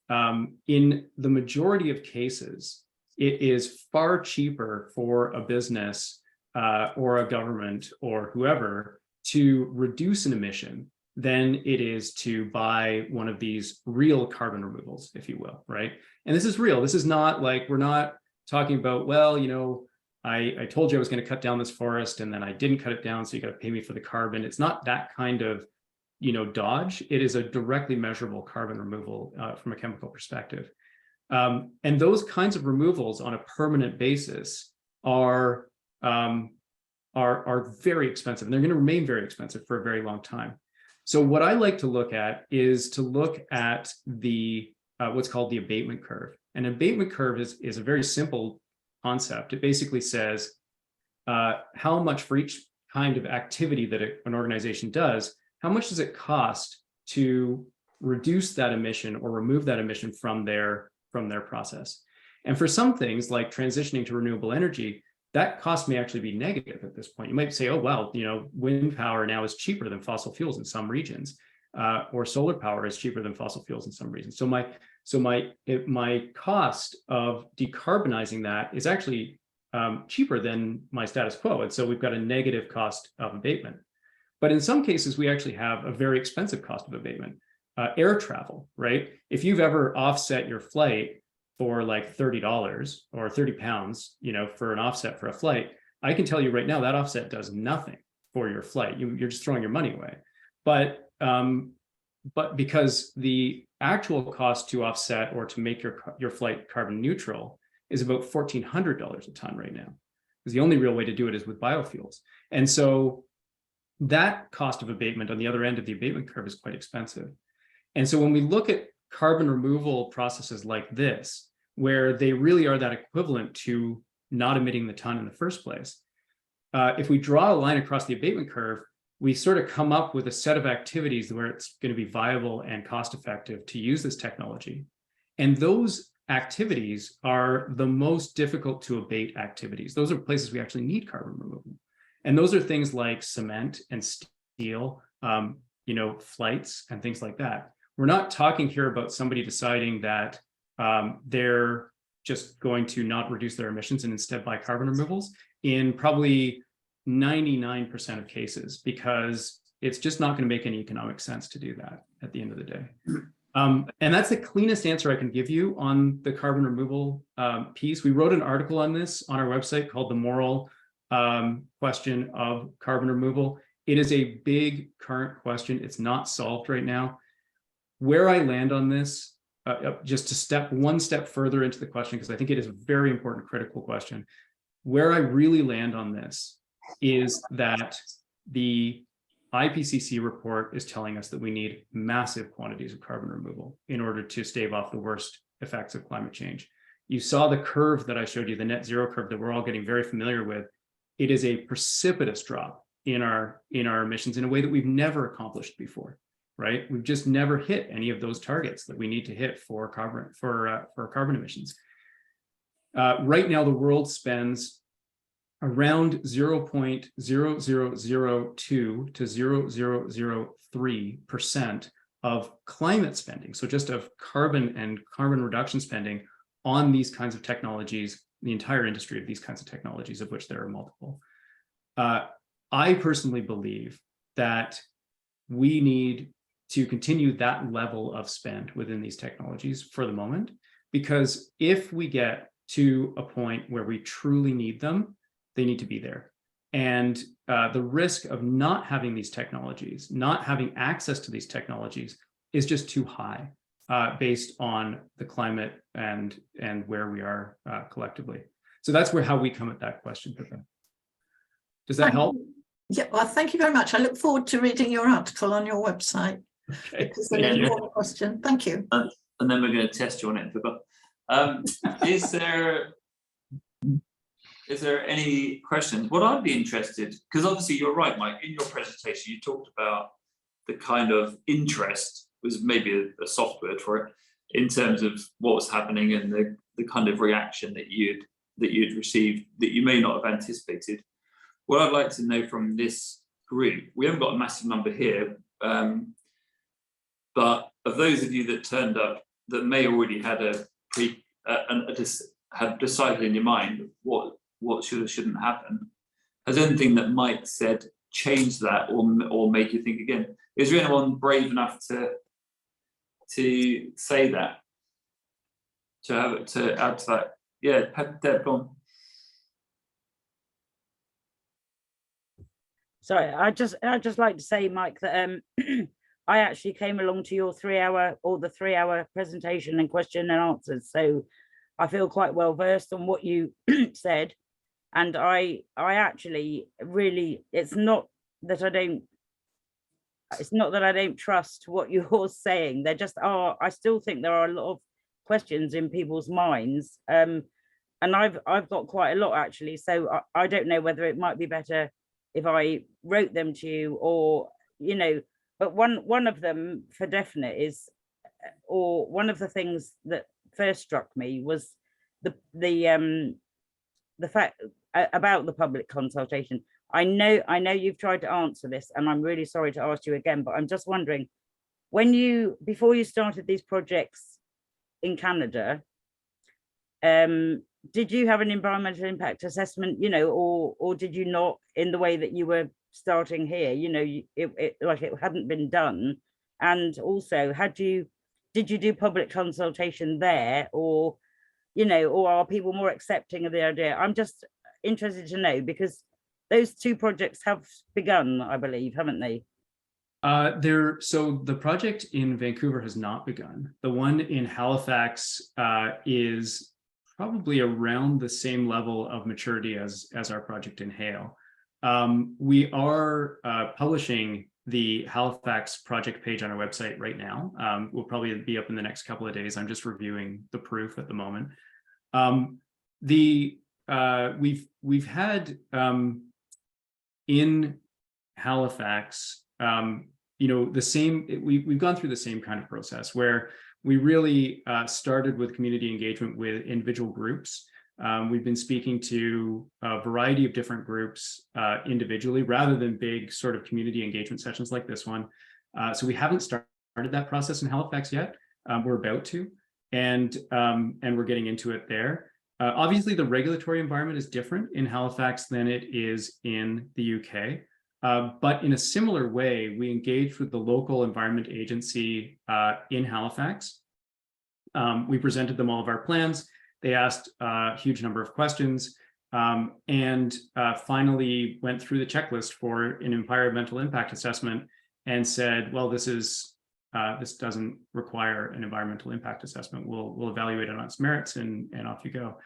In the majority of cases, it is far cheaper for a business or a government or whoever to reduce an emission than it is to buy one of these real carbon removals, if you will, right? And this is real. This is not like, we're not talking about, well, I told you I was going to cut down this forest and then I didn't cut it down, so you got to pay me for the carbon. It's not that kind of, dodge. It is a directly measurable carbon removal from a chemical perspective. And those kinds of removals on a permanent basis are very expensive, and they're going to remain very expensive for a very long time. So what I like to look at is to look at the what's called the abatement curve. An abatement curve is a very simple concept. It basically says how much for each kind of activity that an organization does, how much does it cost to reduce that emission or remove that emission from their process. And for some things like transitioning to renewable energy, that cost may actually be negative at this point. You might say, oh, well, wind power now is cheaper than fossil fuels in some regions, or solar power is cheaper than fossil fuels in some regions. So my cost of decarbonizing that is actually cheaper than my status quo. And so we've got a negative cost of abatement. But in some cases, we actually have a very expensive cost of abatement. Air travel, right? If you've ever offset your flight for like $30 or 30 pounds, for an offset for a flight, I can tell you right now that offset does nothing for your flight. You're just throwing your money away. But because the actual cost to offset or to make your flight carbon neutral is about $1,400 a ton right now, because the only real way to do it is with biofuels. And so that cost of abatement on the other end of the abatement curve is quite expensive. And so when we look at carbon removal processes like this, where they really are that equivalent to not emitting the ton in the first place, if we draw a line across the abatement curve, we sort of come up with a set of activities where it's going to be viable and cost effective to use this technology. And those activities are the most difficult to abate activities. Those are places we actually need carbon removal. And those are things like cement and steel, flights and things like that. We're not talking here about somebody deciding that they're just going to not reduce their emissions and instead buy carbon removals in probably 99% of cases, because it's just not going to make any economic sense to do that at the end of the day. And that's the cleanest answer I can give you on the carbon removal piece. We wrote an article on this on our website called The Moral Question of Carbon Removal. It is a big current question. It's not solved right now. Where I land on this, just to one step further into the question, because I think it is a very important, critical question. Where I really land on this is that the IPCC report is telling us that we need massive quantities of carbon removal in order to stave off the worst effects of climate change. You saw the curve that I showed you, the net zero curve that we're all getting very familiar with. It is a precipitous drop in our emissions in a way that we've never accomplished before, right? We've just never hit any of those targets that we need to hit for carbon emissions. Right now, the world spends around 0.0002 to 0.0003% of climate spending, so just of carbon and carbon reduction spending on these kinds of technologies the entire industry of these kinds of technologies, of which there are multiple. I personally believe that we need to continue that level of spend within these technologies for the moment, because if we get to a point where we truly need them, they need to be there. And the risk of not having these technologies, not having access to these technologies, is just too high based on the climate and where we are collectively. So that's how we come at that question. Does that help? Yeah, well, thank you very much. I look forward to reading your article on your website. Okay. It's an important question. Thank you. And then we're going to test you on it. Is there any questions? What I'd be interested, because obviously you're right, Mike, in your presentation, you talked about the kind of interest, was maybe a soft word for it, in terms of what was happening and the kind of reaction that you'd received that you may not have anticipated. What I'd like to know from this group, we haven't got a massive number here, but of those of you that turned up that may already had had decided in your mind what should or shouldn't happen, has anything that Mike said changed that or make you think again? Is there anyone brave enough to say that, to add to that? Yeah, Deb, go on. Sorry, I'd just like to say, Mike, that I actually came along to your 3-hour presentation and question and answers, so I feel quite well versed on what you said, and I actually really, it's not that I don't trust what you're saying. There just are. I still think there are a lot of questions in people's minds, and I've got quite a lot actually. So I don't know whether it might be better if I wrote them to you, or but one of them for definite is, or one of the things that first struck me was the fact about the public consultation. I know you've tried to answer this, and I'm really sorry to ask you again, but I'm just wondering, before you started these projects in Canada, did you have an environmental impact assessment, or did you not, in the way that you were starting here, like it hadn't been done? And also, did you do public consultation there, or are people more accepting of the idea? I'm just interested to know, because those two projects have begun, I believe, haven't they? So the project in Vancouver has not begun. The one in Halifax is probably around the same level of maturity as our project in Hale. We are publishing the Halifax project page on our website right now. Will probably be up in the next couple of days. I'm just reviewing the proof at the moment. We've had in Halifax, the same. We've gone through the same kind of process where we really started with community engagement with individual groups. We've been speaking to a variety of different groups individually, rather than big sort of community engagement sessions like this one. So we haven't started that process in Halifax yet. We're about to, and we're getting into it there. Obviously, the regulatory environment is different in Halifax than it is in the UK. But in a similar way, we engaged with the local environment agency in Halifax. We presented them all of our plans. They asked a huge number of questions, and finally went through the checklist for an environmental impact assessment and said, well, this doesn't require an environmental impact assessment. We'll evaluate it on its merits, and off you go.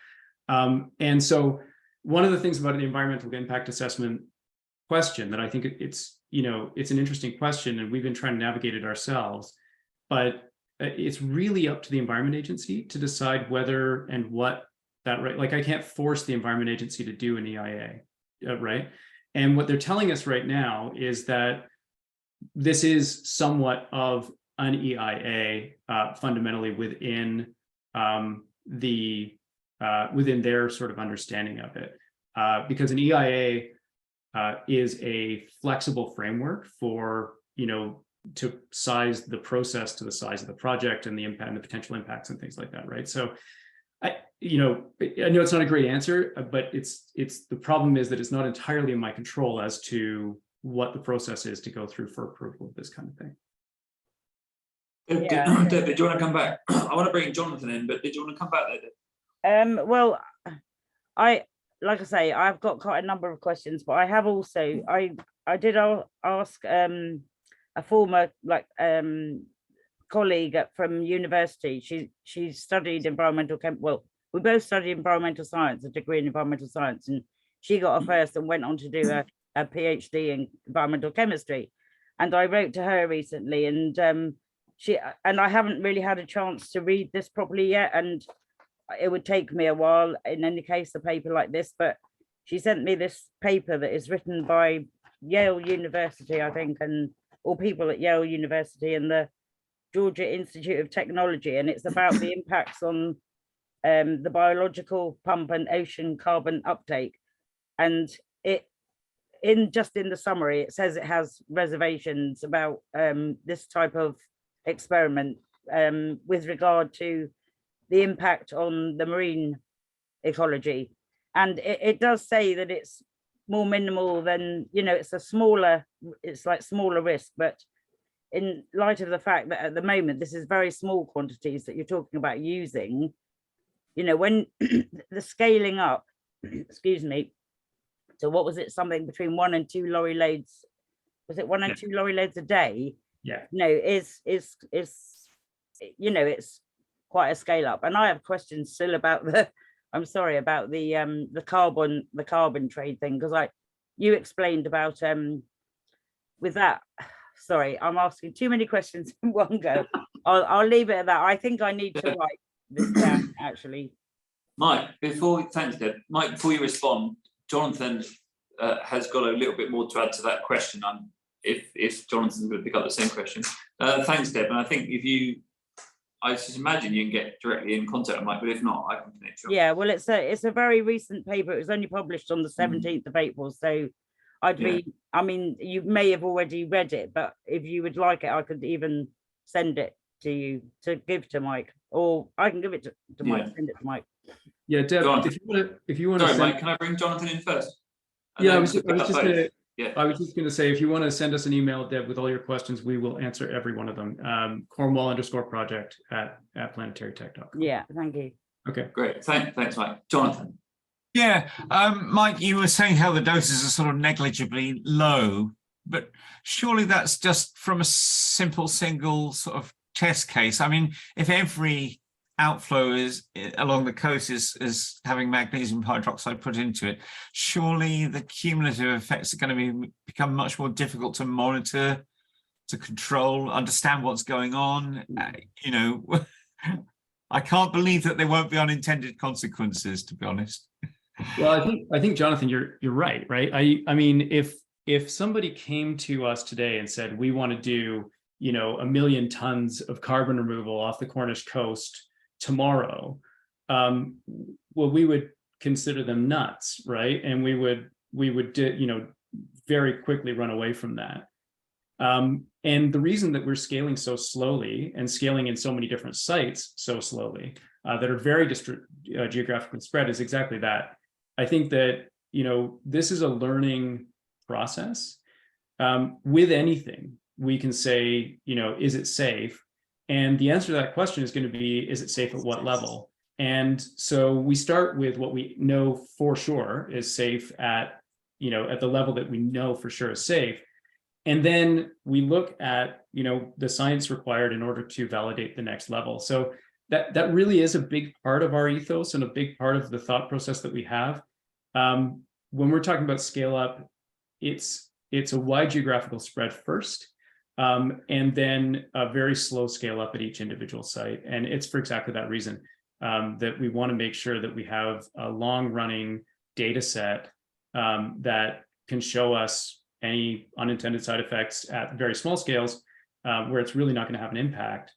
And so one of the things about the environmental impact assessment question that I think it's an interesting question, and we've been trying to navigate it ourselves, but it's really up to the Environment Agency to decide whether and what that, right? Like, I can't force the Environment Agency to do an EIA, right? And what they're telling us right now is that this is somewhat of an EIA fundamentally within within their sort of understanding of it, because an EIA is a flexible framework for to size the process to the size of the project and the impact and the potential impacts and things like that, right? So I know it's not a great answer, but it's the problem is that it's not entirely in my control as to what the process is to go through for approval of this kind of thing. Yeah. Deb, did you want to come back? I want to bring Jonathan in, but did you want to come back there, Deb? Well, like I say, I've got quite a number of questions, but I have also I did ask a former colleague from university. She studied environmental well, we both studied environmental science, a degree in environmental science, and she got a first and went on to do a PhD in environmental chemistry. And I wrote to her recently, and I haven't really had a chance to read this properly yet, and it would take me a while in any case, a paper like this, but she sent me this paper that is written by Yale University, I think, or people at Yale University and the Georgia Institute of Technology, and it's about the impacts on the biological pump and ocean carbon uptake. And in the summary, it says it has reservations about this type of experiment with regard to the impact on the marine ecology. And it does say that it's more minimal than, it's like smaller risk, but in light of the fact that at the moment, this is very small quantities that you're talking about using, when the scaling up, excuse me, so what was it, something between 1 and 2 lorry loads, was it 1 and 2 lorry loads a day? Yeah. Is it's quite a scale up. And I have questions still about the carbon trade thing, because you explained about with that. Sorry, I'm asking too many questions in one go. I'll leave it at that. I think I need to write this down actually. Mike, thanks, Deb. Mike, before you respond, Jonathan has got a little bit more to add to that question. If Jonathan's going to pick up the same question. Thanks, Deb. And I think I just imagine you can get directly in contact with Mike, but if not, I can connect you. Yeah, well, it's a very recent paper. It was only published on the 17th of April. So I mean, you may have already read it, but if you would like it, I could even send it to you to give to Mike, or I can give it to Mike, send it to Mike. Yeah, Deb, if you want to Sorry, Mike, can I bring Jonathan in first? Yeah, I was just going to say, if you want to send us an email, Deb, with all your questions, we will answer every one of them. Cornwall_project at planetarytech.com. Yeah, thank you. Okay, great. Thanks, Mike. Jonathan. Yeah, Mike, you were saying how the doses are sort of negligibly low, but surely that's just from a simple single sort of test case. I mean, if every outflow along the coast is having magnesium hydroxide put into it, surely the cumulative effects are going to become much more difficult to monitor, to control, understand what's going on. I can't believe that there won't be unintended consequences, to be honest. Well, I think Jonathan, you're right. I mean, if somebody came to us today and said, we want to do 1 million tons of carbon removal off the Cornish coast tomorrow, well, we would consider them nuts, right? And we would very quickly run away from that. And the reason that we're scaling so slowly and scaling in so many different sites so slowly that are very geographically spread is exactly that. I think that this is a learning process. With anything, we can say, is it safe? And the answer to that question is going to be, is it safe at what level? And so we start with what we know for sure is safe at the level that we know for sure is safe. And then we look at, the science required in order to validate the next level. So that really is a big part of our ethos and a big part of the thought process that we have. When we're talking about scale up, it's a wide geographical spread first, and then a very slow scale up at each individual site. And it's for exactly that reason, that we want to make sure that we have a long running data set that can show us any unintended side effects at very small scales, where it's really not going to have an impact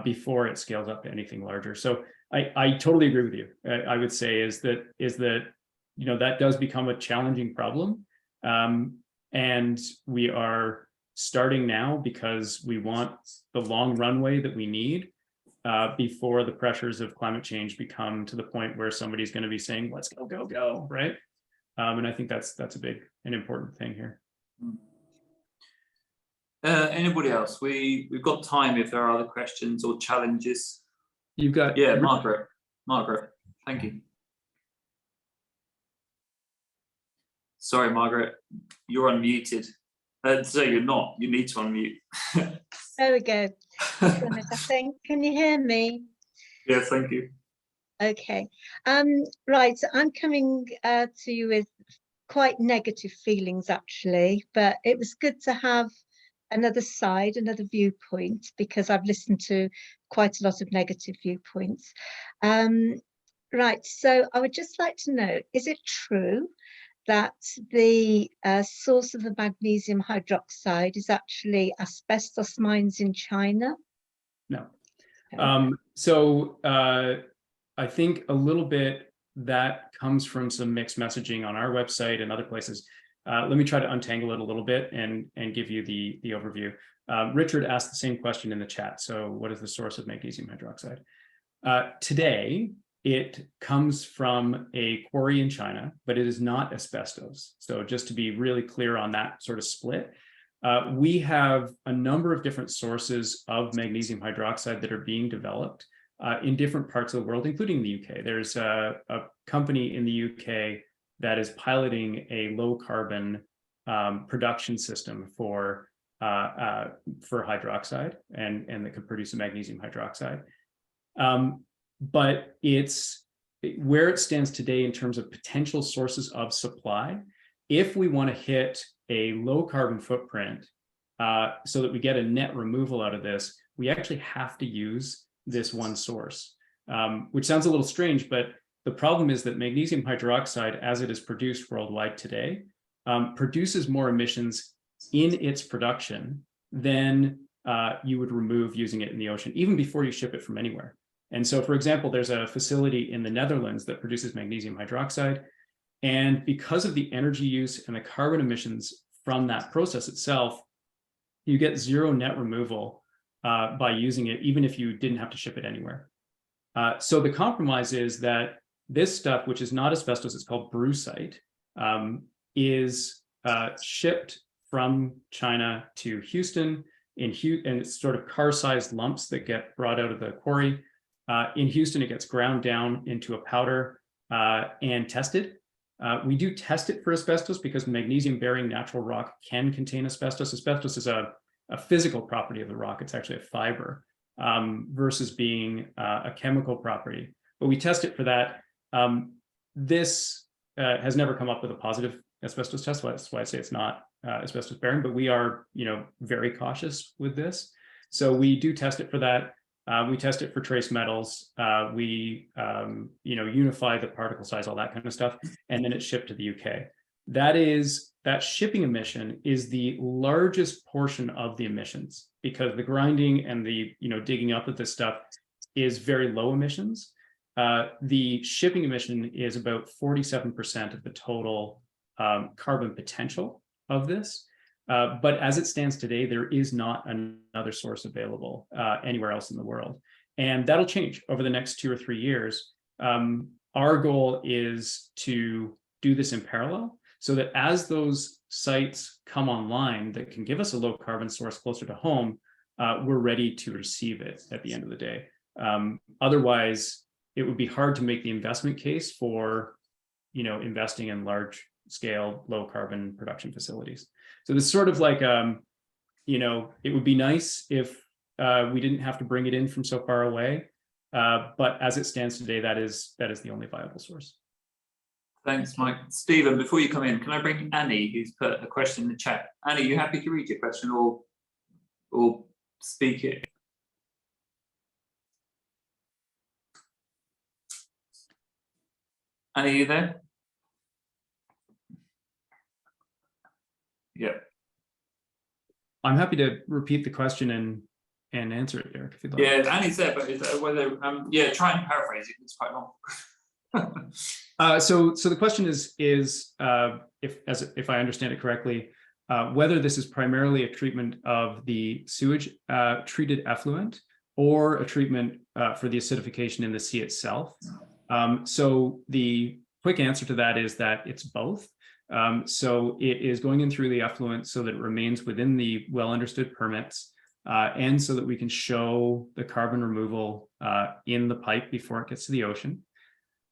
before it scales up to anything larger. So I totally agree with you. I would say is that that does become a challenging problem, and we are starting now because we want the long runway that we need before the pressures of climate change become to the point where somebody's going to be saying, let's go, go, go, right? And I think that's an important thing here. Anybody else? We've got time if there are other questions or challenges. You've got Margaret, thank you. Sorry, Margaret, you're unmuted. So you're not, you need to unmute. There we go. Goodness, I think, can you hear me? Yeah, thank you. Okay. Right, I'm coming to you with quite negative feelings actually, but it was good to have another side, another viewpoint, because I've listened to quite a lot of negative viewpoints. Right, so I would just like to know, is it true that the source of the magnesium hydroxide is actually asbestos mines in China? No. Okay. So I think a little bit that comes from some mixed messaging on our website and other places. Let me try to untangle it a little bit and give you the overview. Richard asked the same question in the chat. So what is the source of magnesium hydroxide? Today, it comes from a quarry in China, but it is not asbestos. So just to be really clear on that sort of split, we have a number of different sources of magnesium hydroxide that are being developed in different parts of the world, including the UK. There's a company in the UK that is piloting a low carbon production system for hydroxide and that could produce a magnesium hydroxide. But it's where it stands today in terms of potential sources of supply. If we want to hit a low carbon footprint so that we get a net removal out of this, we actually have to use this one source, which sounds a little strange, but the problem is that magnesium hydroxide, as it is produced worldwide today, produces more emissions in its production than you would remove using it in the ocean, even before you ship it from anywhere. And so, for example, there's a facility in the Netherlands that produces magnesium hydroxide. And because of the energy use and the carbon emissions from that process itself, you get zero net removal by using it, even if you didn't have to ship it anywhere. So the compromise is that this stuff, which is not asbestos, it's called brucite, is shipped from China to Houston, and it's sort of car-sized lumps that get brought out of the quarry. In Houston, it gets ground down into a powder and tested. We do test it for asbestos because magnesium-bearing natural rock can contain asbestos. Asbestos is a physical property of the rock. It's actually a fiber versus being a chemical property. But we test it for that. This has never come up with a positive asbestos test. That's why I say it's not asbestos-bearing. But we are, very cautious with this. So we do test it for that. We test it for trace metals. We, unify the particle size, all that kind of stuff, and then it's shipped to the UK. That shipping emission is the largest portion of the emissions because the grinding and the digging up of this stuff is very low emissions. The shipping emission is about 47% of the total carbon potential of this. But as it stands today, there is not another source available anywhere else in the world. And that'll change over the next 2 or 3 years. Our goal is to do this in parallel so that as those sites come online that can give us a low carbon source closer to home, we're ready to receive it at the end of the day. Otherwise, it would be hard to make the investment case for investing in large scale, low carbon production facilities. So this is sort of like, it would be nice if we didn't have to bring it in from so far away. But as it stands today, that is the only viable source. Thanks, Mike. Stephen, before you come in, can I bring Annie, who's put a question in the chat? Annie, you happy to read your question or speak it? Annie, are you there? Yeah. I'm happy to repeat the question and answer it, Derek, if you'd like. Yeah, Annie's there, but whether try and paraphrase it. It's quite long. So the question is if I understand it correctly, whether this is primarily a treatment of the sewage treated effluent or a treatment for the acidification in the sea itself. So the quick answer to that is that it's both. So it is going in through the effluent so that it remains within the well understood permits, and so that we can show the carbon removal in the pipe before it gets to the ocean.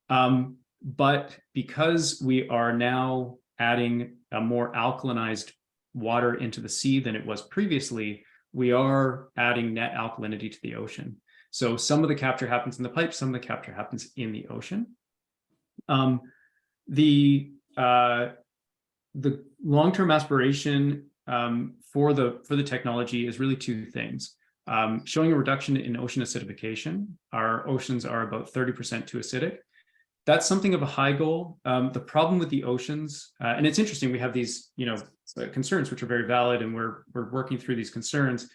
But because we are now adding a more alkalinized water into the sea than it was previously, we are adding net alkalinity to the ocean. So some of the capture happens in the pipe, some of the capture happens in the ocean. The long-term aspiration for the technology is really two things. Showing a reduction in ocean acidification. Our oceans are about 30% too acidic. That's something of a high goal. The problem with the oceans, and it's interesting, we have these, concerns which are very valid, and we're working through these concerns.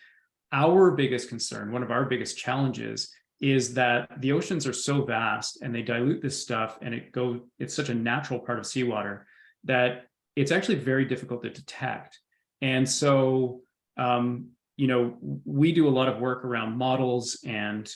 Our biggest concern, one of our biggest challenges, is that the oceans are so vast and they dilute this stuff, and it's such a natural part of seawater that it's actually very difficult to detect. And so, we do a lot of work around models and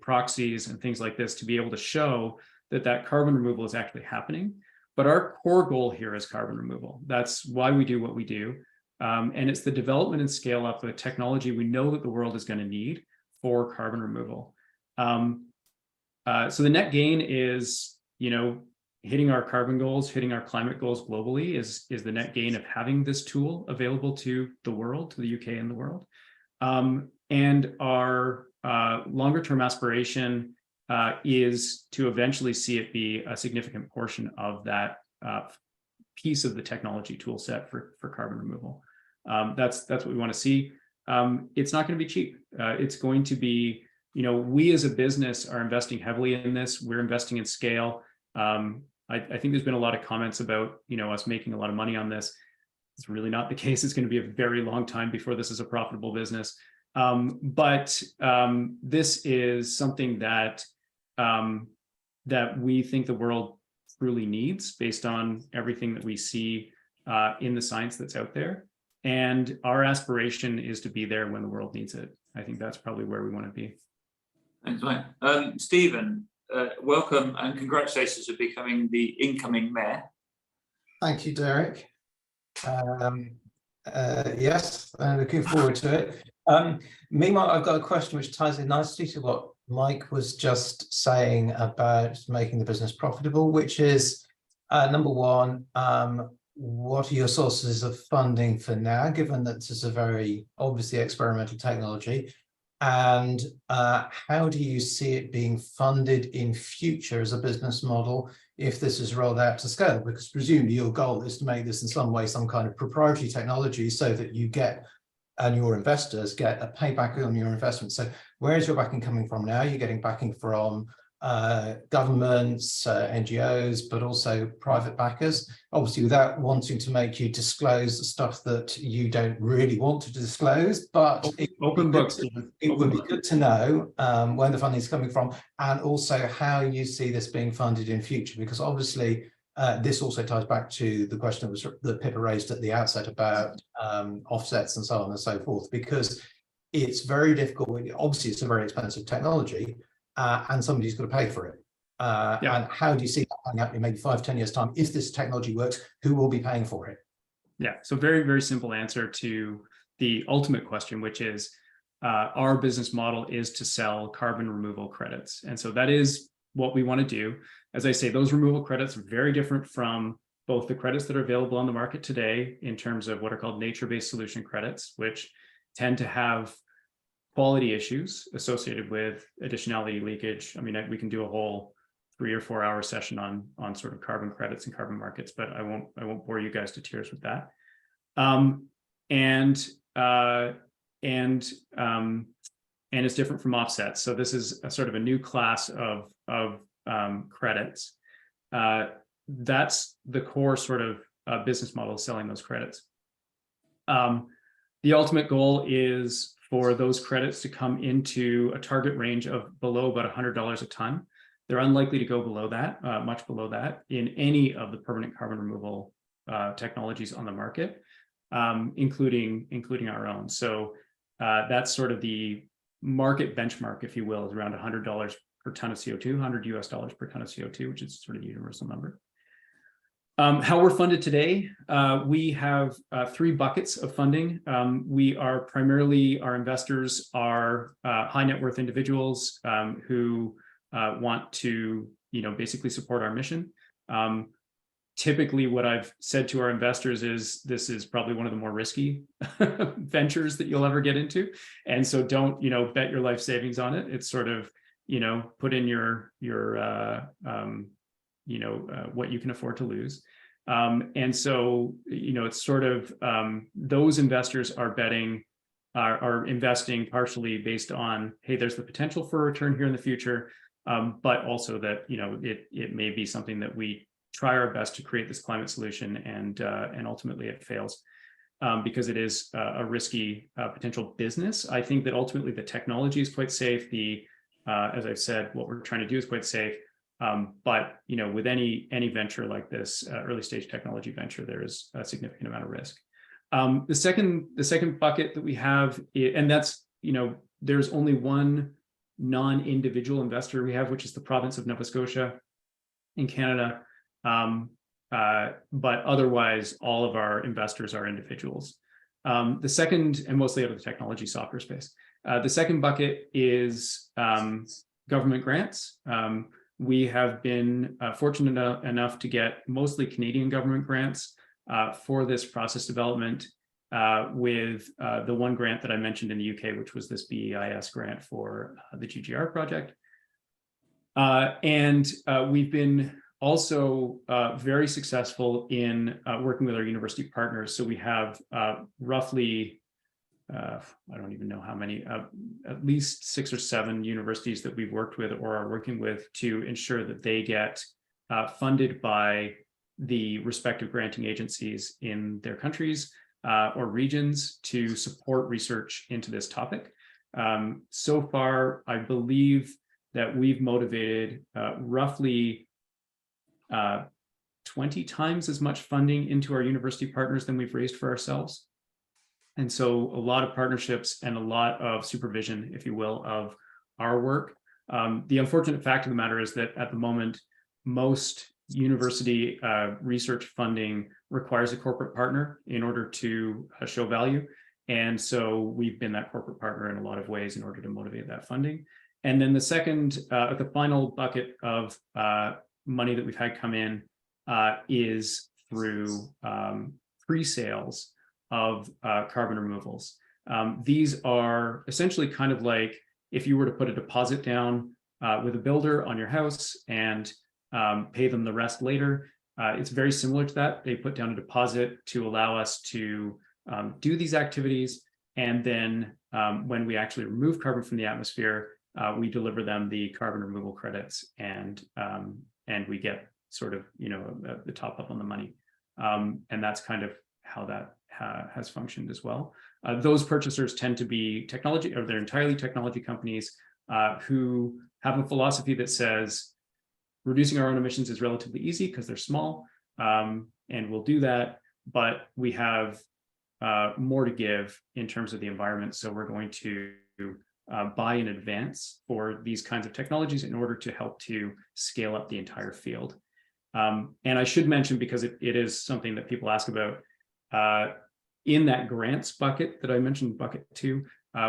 proxies and things like this to be able to show that carbon removal is actually happening. But our core goal here is carbon removal. That's why we do what we do. And it's the development and scale up of the technology we know that the world is going to need for carbon removal. So the net gain is, hitting our carbon goals, hitting our climate goals globally is the net gain of having this tool available to the world, to the UK and the world. And our longer term aspiration is to eventually see it be a significant portion of that piece of the technology tool set for carbon removal. That's what we want to see. It's not going to be cheap. It's going to be, we as a business are investing heavily in this. We're investing in scale. I think there's been a lot of comments about, us making a lot of money on this. It's really not the case. It's going to be a very long time before this is a profitable business. But this is something that we think the world truly needs based on everything that we see in the science that's out there. And our aspiration is to be there when the world needs it. I think that's probably where we want to be. Thanks, Mike. Stephen, welcome and congratulations for becoming the incoming mayor. Thank you, Derek. Yes, I'm looking forward to it. Meanwhile, I've got a question which ties in nicely to what Mike was just saying about making the business profitable, which is number one, what are your sources of funding for now, given that this is a very obviously experimental technology? And how do you see it being funded in future as a business model if this is rolled out to scale? Because presumably your goal is to make this in some way some kind of proprietary technology so that you get and your investors get a payback on your investment. So where is your backing coming from now? You're getting backing from governments, NGOs, but also private backers, obviously without wanting to make you disclose the stuff that you don't really want to disclose, but Open books. It would be good to know where the funding is coming from, and also how you see this being funded in future, because obviously this also ties back to the question that Pippa raised at the outset about offsets and so on and so forth, because it's very difficult. Obviously, it's a very expensive technology, and somebody's got to pay for it. And how do you see that playing out in maybe 5-10 years' time? If this technology works, who will be paying for it? Yeah, so very, very simple answer to the ultimate question, which is our business model is to sell carbon removal credits. And so that is what we want to do. As I say, those removal credits are very different from both the credits that are available on the market today in terms of what are called nature-based solution credits, which tend to have quality issues associated with additionality leakage. I mean, we can do a whole 3 or 4 hour session on sort of carbon credits and carbon markets, but I won't bore you guys to tears with that. And it's different from offsets. So this is a sort of a new class of credits. That's the core sort of business model of selling those credits. The ultimate goal is for those credits to come into a target range of below about $100 a ton. They're unlikely to go below that, much below that, in any of the permanent carbon removal technologies on the market, including our own. So that's sort of the market benchmark, if you will, is around $100 per ton of CO2, $100 per ton of CO2, which is sort of the universal number. How we're funded today, we have 3 buckets of funding. We are primarily, our investors are high net worth individuals who want to, basically support our mission. Typically, what I've said to our investors is this is probably one of the more risky ventures that you'll ever get into, and so don't, bet your life savings on it. It's sort of, put in your what you can afford to lose. And so, it's sort of those investors are investing partially based on, hey, there's the potential for a return here in the future, but also that, it may be something that we try our best to create this climate solution, and ultimately it fails because it is a risky potential business. I think that ultimately the technology is quite safe. As I've said, what we're trying to do is quite safe. But with any venture like this, early stage technology venture, there is a significant amount of risk. The second bucket that we have, and that's, there's only one non-individual investor we have, which is the province of Nova Scotia in Canada. But otherwise, all of our investors are individuals. The second, and mostly out of the technology software space. The second bucket is government grants. We have been fortunate enough to get mostly Canadian government grants for this process development, with the one grant that I mentioned in the UK, which was this BEIS grant for the GGR project. And we've been also very successful in working with our university partners. So we have roughly, I don't even know how many, at least 6 or 7 universities that we've worked with or are working with to ensure that they get funded by the respective granting agencies in their countries or regions to support research into this topic. So far, I believe that we've motivated roughly 20 times as much funding into our university partners than we've raised for ourselves. And so a lot of partnerships and a lot of supervision, if you will, of our work. The unfortunate fact of the matter is that at the moment, most university research funding requires a corporate partner in order to show value. And so we've been that corporate partner in a lot of ways in order to motivate that funding. And then the second, the final bucket of money that we've had come in is through pre-sales of carbon removals. These are essentially kind of like if you were to put a deposit down with a builder on your house and pay them the rest later. It's very similar to that. They put down a deposit to allow us to do these activities. And then when we actually remove carbon from the atmosphere, we deliver them the carbon removal credits, and we get sort of, the top up on the money. And that's kind of how that has functioned as well. Those purchasers tend to be technology, or they're entirely technology companies who have a philosophy that says reducing our own emissions is relatively easy because they're small, and we'll do that, but we have more to give in terms of the environment. So we're going to buy in advance for these kinds of technologies in order to help to scale up the entire field. And I should mention, because it is something that people ask about, in that grants bucket that I mentioned, bucket 2,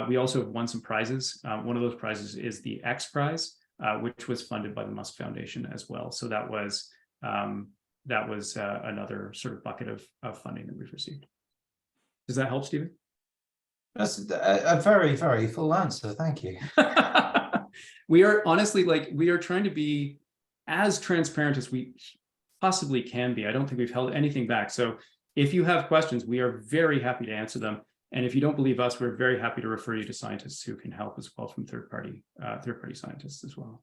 we also have won some prizes. One of those prizes is the X Prize, which was funded by the Musk Foundation as well. So that was another sort of bucket of funding that we've received. Does that help, Stephen? That's a very, very full answer. Thank you. We are honestly, we are trying to be as transparent as we possibly can be. I don't think we've held anything back. So if you have questions, we are very happy to answer them. And if you don't believe us, we're very happy to refer you to scientists who can help as well, from third-party scientists as well.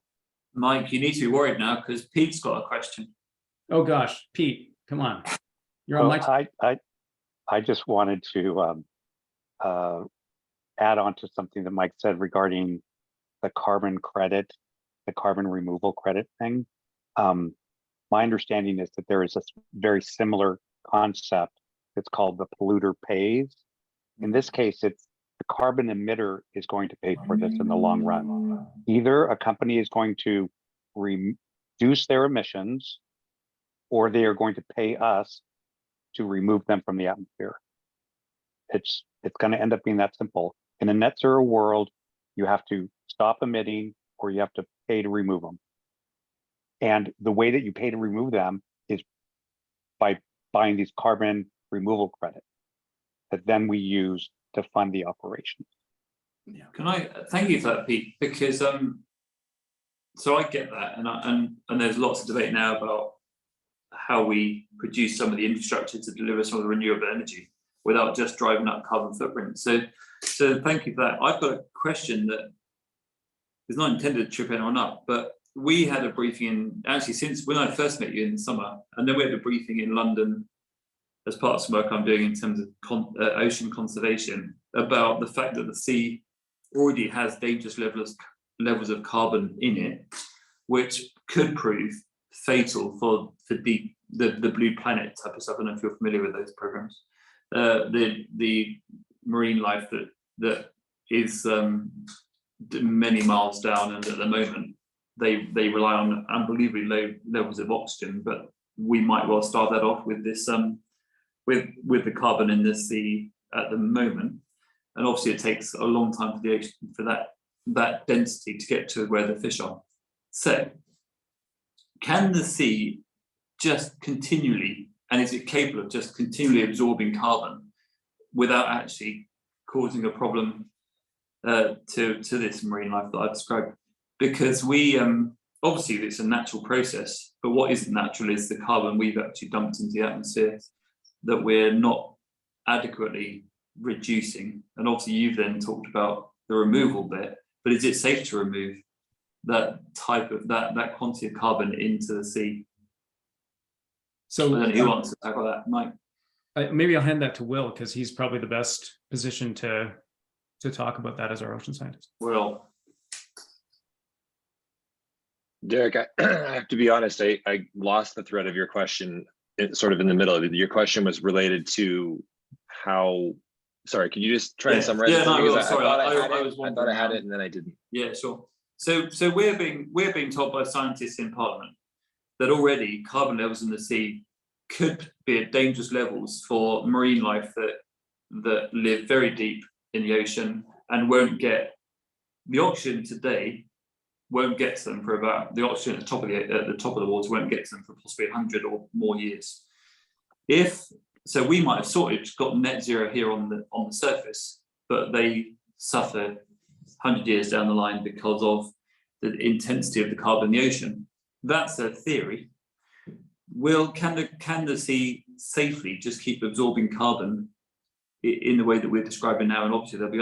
Mike, you need to be worried now because Pete's got a question. Oh gosh, Pete, come on. You're on my team. I just wanted to add on to something that Mike said regarding the carbon credit, the carbon removal credit thing. My understanding is that there is a very similar concept. It's called the polluter pays. In this case, it's the carbon emitter is going to pay for this in the long run. Either a company is going to reduce their emissions, or they are going to pay us to remove them from the atmosphere. It's going to end up being that simple. In a net zero world, you have to stop emitting, or you have to pay to remove them. And the way that you pay to remove them is by buying these carbon removal credits that then we use to fund the operations. Yeah, can I thank you for that, Pete? Because so I get that, and there's lots of debate now about how we produce some of the infrastructure to deliver some of the renewable energy without just driving up carbon footprint. So thank you for that. I've got a question that is not intended to trip anyone up, but we had a briefing actually since when I first met you in the summer, and then we had a briefing in London as part of some work I'm doing in terms of ocean conservation, about the fact that the sea already has dangerous levels of carbon in it, which could prove fatal for the Blue Planet type of stuff. I don't know if you're familiar with those programs. The marine life that is many miles down, and at the moment they rely on unbelievably low levels of oxygen, but we might well start that off with this with the carbon in the sea at the moment. And obviously it takes a long time for the ocean, for that density to get to where the fish are. So can the sea just continually, and is it capable of just continually absorbing carbon without actually causing a problem to this marine life that I described? Because we obviously it's a natural process, but what isn't natural is the carbon we've actually dumped into the atmosphere that we're not adequately reducing. And obviously you've then talked about the removal bit, but is it safe to remove that type of that quantity of carbon into the sea? So I don't know who wants to tackle that, Mike. Maybe I'll hand that to Will, because he's probably the best position to talk about that as our ocean scientist. Well, Derek, I have to be honest, I lost the thread of your question sort of in the middle of it. Your question was related to how, sorry, can you just try and summarize? Yeah, it? No, Because sorry, I thought I had it and then I didn't. Yeah, sure. So we're being told by scientists in Parliament that already carbon levels in the sea could be at dangerous levels for marine life that live very deep in the ocean and won't get the oxygen today. Won't get to them for about the oxygen at the top of the water won't get to them for possibly 100 or more years. So we might have got net zero here on the surface, but they suffer 100 years down the line because of the intensity of the carbon in the ocean. That's a theory. Can the sea safely just keep absorbing carbon in the way that we're describing now? And obviously there'll be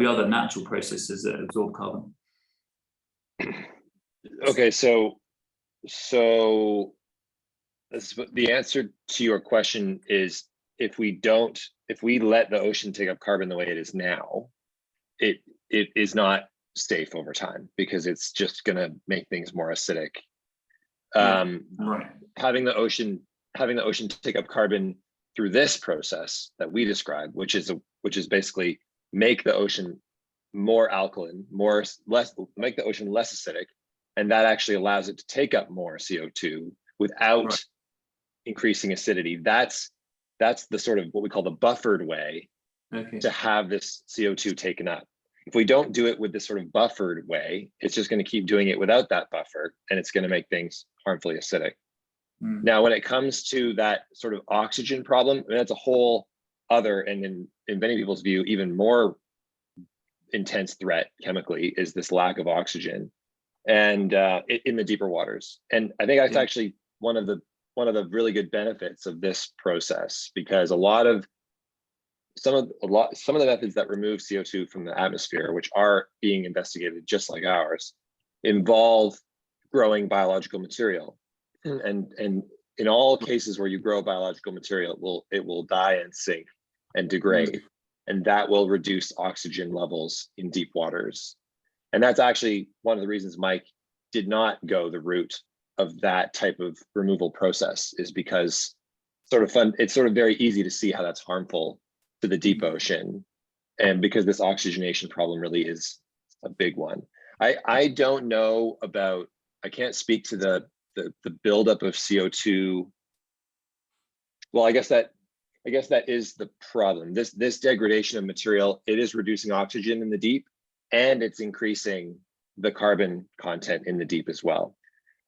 other natural processes that absorb carbon. Okay, so the answer to your question is if we let the ocean take up carbon the way it is now, it is not safe over time, because it's just going to make things more acidic. Right. Having the ocean take up carbon through this process that we describe, which is basically make the ocean more alkaline, make the ocean less acidic, and that actually allows it to take up more CO2 without increasing acidity. That's the sort of what we call the buffered way to have this CO2 taken up. If we don't do it with this sort of buffered way, it's just going to keep doing it without that buffer, and it's going to make things harmfully acidic. Now, when it comes to that sort of oxygen problem, I mean, that's a whole other, and in many people's view, even more intense threat chemically is this lack of oxygen, and in the deeper waters. And I think that's actually one of the really good benefits of this process, because some of the methods that remove CO2 from the atmosphere, which are being investigated just like ours, involve growing biological material. And in all cases where you grow biological material, it will die and sink and degrade, and that will reduce oxygen levels in deep waters. And that's actually one of the reasons Mike did not go the route of that type of removal process, is because it's sort of very easy to see how that's harmful to the deep ocean. And because this oxygenation problem really is a big one. I don't know about, I can't speak to the buildup of CO2. Well, I guess that is the problem. This degradation of material, it is reducing oxygen in the deep, and it's increasing the carbon content in the deep as well.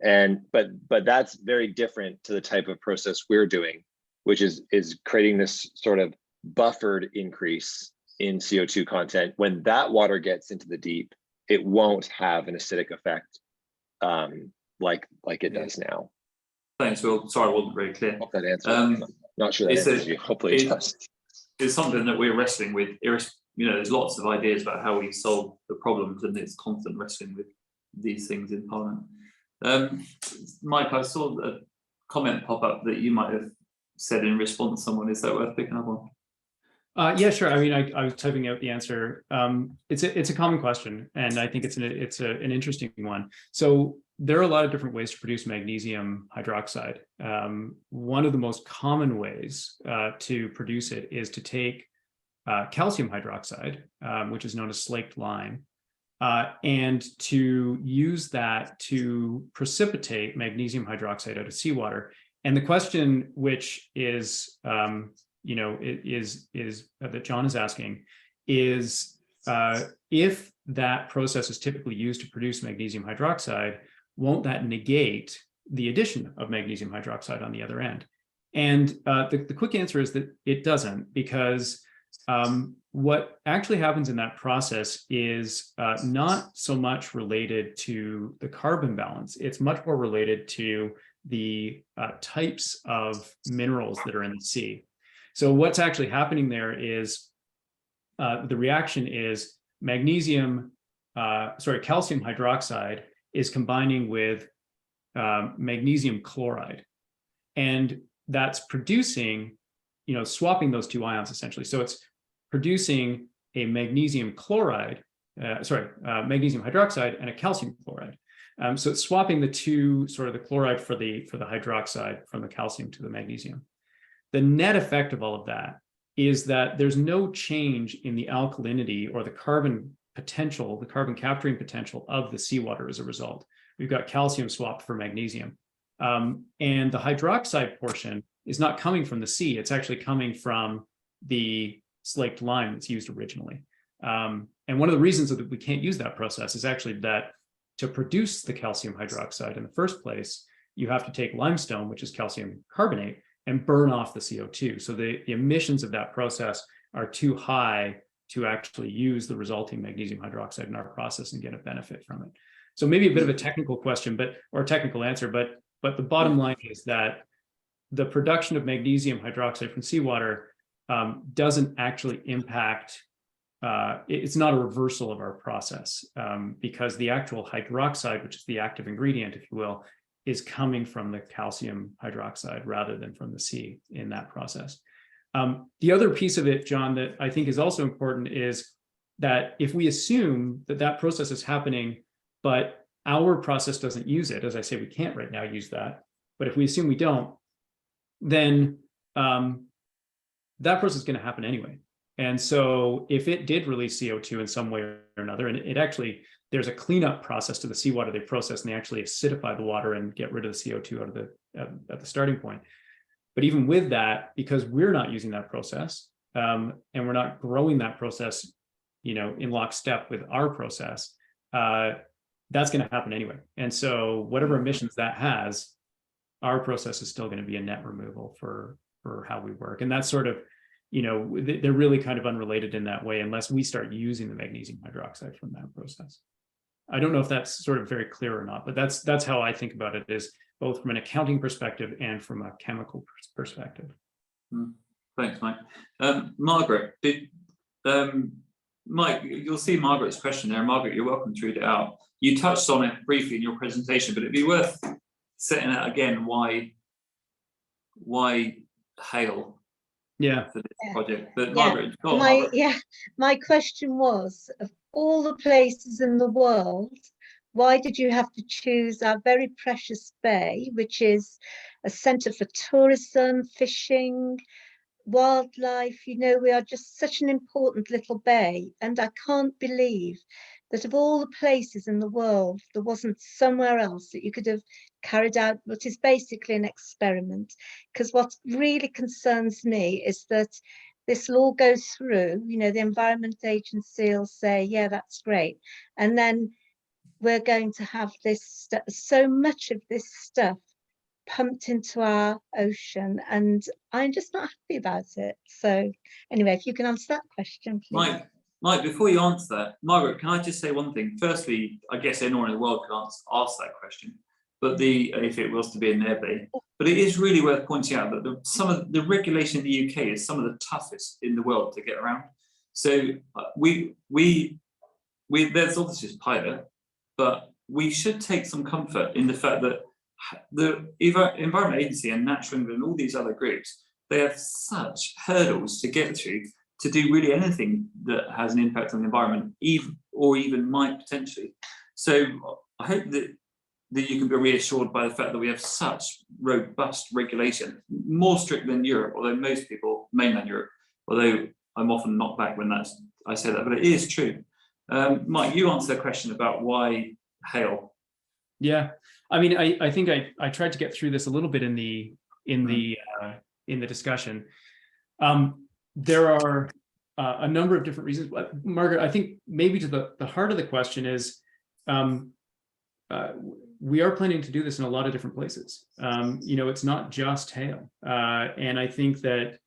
And but that's very different to the type of process we're doing, which is creating this sort of buffered increase in CO2 content. When that water gets into the deep, it won't have an acidic effect like it does now. Thanks, Will. Sorry, I wasn't very clear. Hope that answers. Not sure that answers you. Hopefully it does. It's something that we're wrestling with. There's lots of ideas about how we solve the problems, and it's constant wrestling with these things in Parliament. Mike, I saw a comment pop up that you might have said in response to someone. Is that worth picking up on? Yeah, sure. I mean, I was typing out the answer. It's a common question, and I think it's an interesting one. So there are a lot of different ways to produce magnesium hydroxide. One of the most common ways to produce it is to take calcium hydroxide, which is known as slaked lime, and to use that to precipitate magnesium hydroxide out of seawater. And the question, which is that John is asking, is if that process is typically used to produce magnesium hydroxide, won't that negate the addition of magnesium hydroxide on the other end? And the quick answer is that it doesn't, because what actually happens in that process is not so much related to the carbon balance. It's much more related to the types of minerals that are in the sea. So what's actually happening there is the reaction is calcium hydroxide is combining with magnesium chloride, and that's producing, swapping those two ions essentially. So it's producing a magnesium chloride, magnesium hydroxide and a calcium chloride. So it's swapping the two, sort of the chloride for the hydroxide from the calcium to the magnesium. The net effect of all of that is that there's no change in the alkalinity or the carbon potential, the carbon capturing potential of the seawater as a result. We've got calcium swapped for magnesium. And the hydroxide portion is not coming from the sea. It's actually coming from the slaked lime that's used originally. And one of the reasons that we can't use that process is actually that to produce the calcium hydroxide in the first place, you have to take limestone, which is calcium carbonate, and burn off the CO2. So the emissions of that process are too high to actually use the resulting magnesium hydroxide in our process and get a benefit from it. So maybe a bit of a technical question, or a technical answer, but the bottom line is that the production of magnesium hydroxide from seawater doesn't actually impact, it's not a reversal of our process, because the actual hydroxide, which is the active ingredient, if you will, is coming from the calcium hydroxide rather than from the sea in that process. The other piece of it, John, that I think is also important is that if we assume that that process is happening, but our process doesn't use it, as I say, we can't right now use that, but if we assume we don't, then that process is going to happen anyway. And so if it did release CO2 in some way or another, and it actually, there's a cleanup process to the seawater they process, and they actually acidify the water and get rid of the CO2 out of at the starting point. But even with that, because we're not using that process, and we're not growing that process, in lockstep with our process, that's going to happen anyway. And so whatever emissions that has, our process is still going to be a net removal for how we work. And that's sort of, they're really kind of unrelated in that way, unless we start using the magnesium hydroxide from that process. I don't know if that's sort of very clear or not, but that's how I think about it, is both from an accounting perspective and from a chemical perspective. Thanks, Mike. Margaret, Mike, you'll see Margaret's question there. Margaret, you're welcome to read it out. You touched on it briefly in your presentation, but it'd be worth setting out again why hail for this project. But Margaret, go on, Margaret. My question was, of all the places in the world, why did you have to choose our very precious bay, which is a centre for tourism, fishing, wildlife. We are just such an important little bay, and I can't believe that of all the places in the world, there wasn't somewhere else that you could have carried out what is basically an experiment. Because what really concerns me is that this will all go through, the Environment Agency will say, yeah, that's great. And then we're going to have this, so much of this stuff pumped into our ocean, and I'm just not happy about it. So anyway, if you can answer that question, please. Mike, before you answer that, Margaret, can I just say one thing? Firstly, I guess anyone in the world could ask that question, but if it was to be in their bay. But it is really worth pointing out that some of the regulation in the UK is some of the toughest in the world to get around. So there's obviously this pilot, but we should take some comfort in the fact that the Environment Agency and Natural England and all these other groups, they have such hurdles to get through to do really anything that has an impact on the environment, even might potentially. So I hope that you can be reassured by the fact that we have such robust regulation, more strict than Europe, although most people, mainland Europe, although I'm often knocked back when I say that, but it is true. Mike, you answered the question about why hail. Yeah, I mean, I think I tried to get through this a little bit in the discussion. There are a number of different reasons. Margaret, I think maybe to the heart of the question is, we are planning to do this in a lot of different places. It's not just hail. And I think that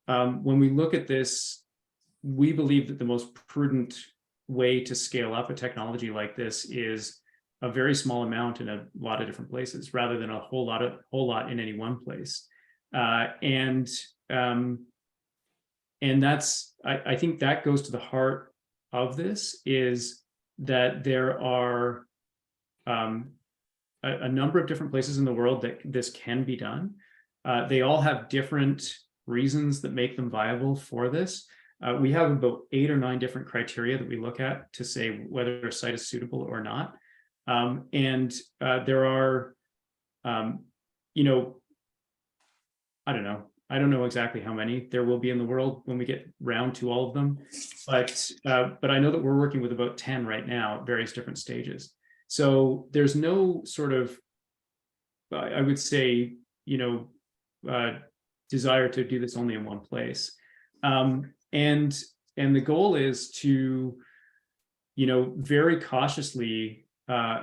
when we look at this, we believe that the most prudent way to scale up a technology like this is a very small amount in a lot of different places, rather than a whole lot in any one place. And that's, I think that goes to the heart of this, is that there are a number of different places in the world that this can be done. They all have different reasons that make them viable for this. We have about 8 or 9 different criteria that we look at to say whether a site is suitable or not. There are, I don't know exactly how many there will be in the world when we get round to all of them, but I know that we're working with about 10 right now at various different stages. So there's no sort of, I would say, desire to do this only in one place. And the goal is to, very cautiously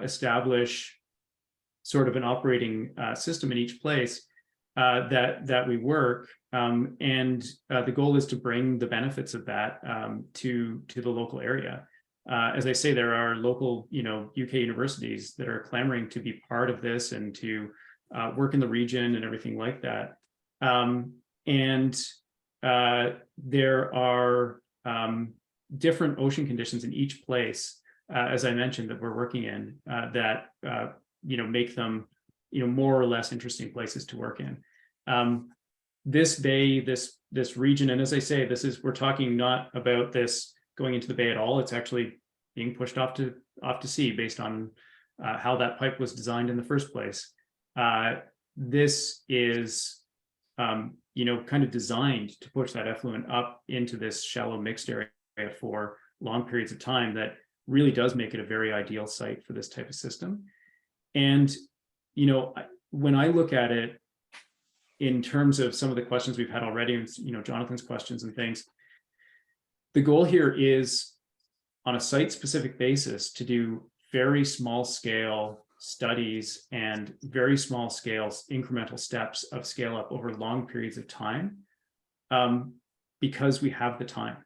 establish sort of an operating system in each place that we work. The goal is to bring the benefits of that to the local area. As I say, there are local, UK universities that are clamoring to be part of this and to work in the region and everything like that. There are different ocean conditions in each place, as I mentioned, that we're working in that make them more or less interesting places to work in. This bay, this region, and as I say, we're talking not about this going into the bay at all. It's actually being pushed off to sea based on how that pipe was designed in the first place. This is kind of designed to push that effluent up into this shallow mixed area for long periods of time. That really does make it a very ideal site for this type of system. And when I look at it in terms of some of the questions we've had already, and Jonathan's questions and things, the goal here is on a site-specific basis to do very small scale studies and very small scale incremental steps of scale up over long periods of time, because we have the time.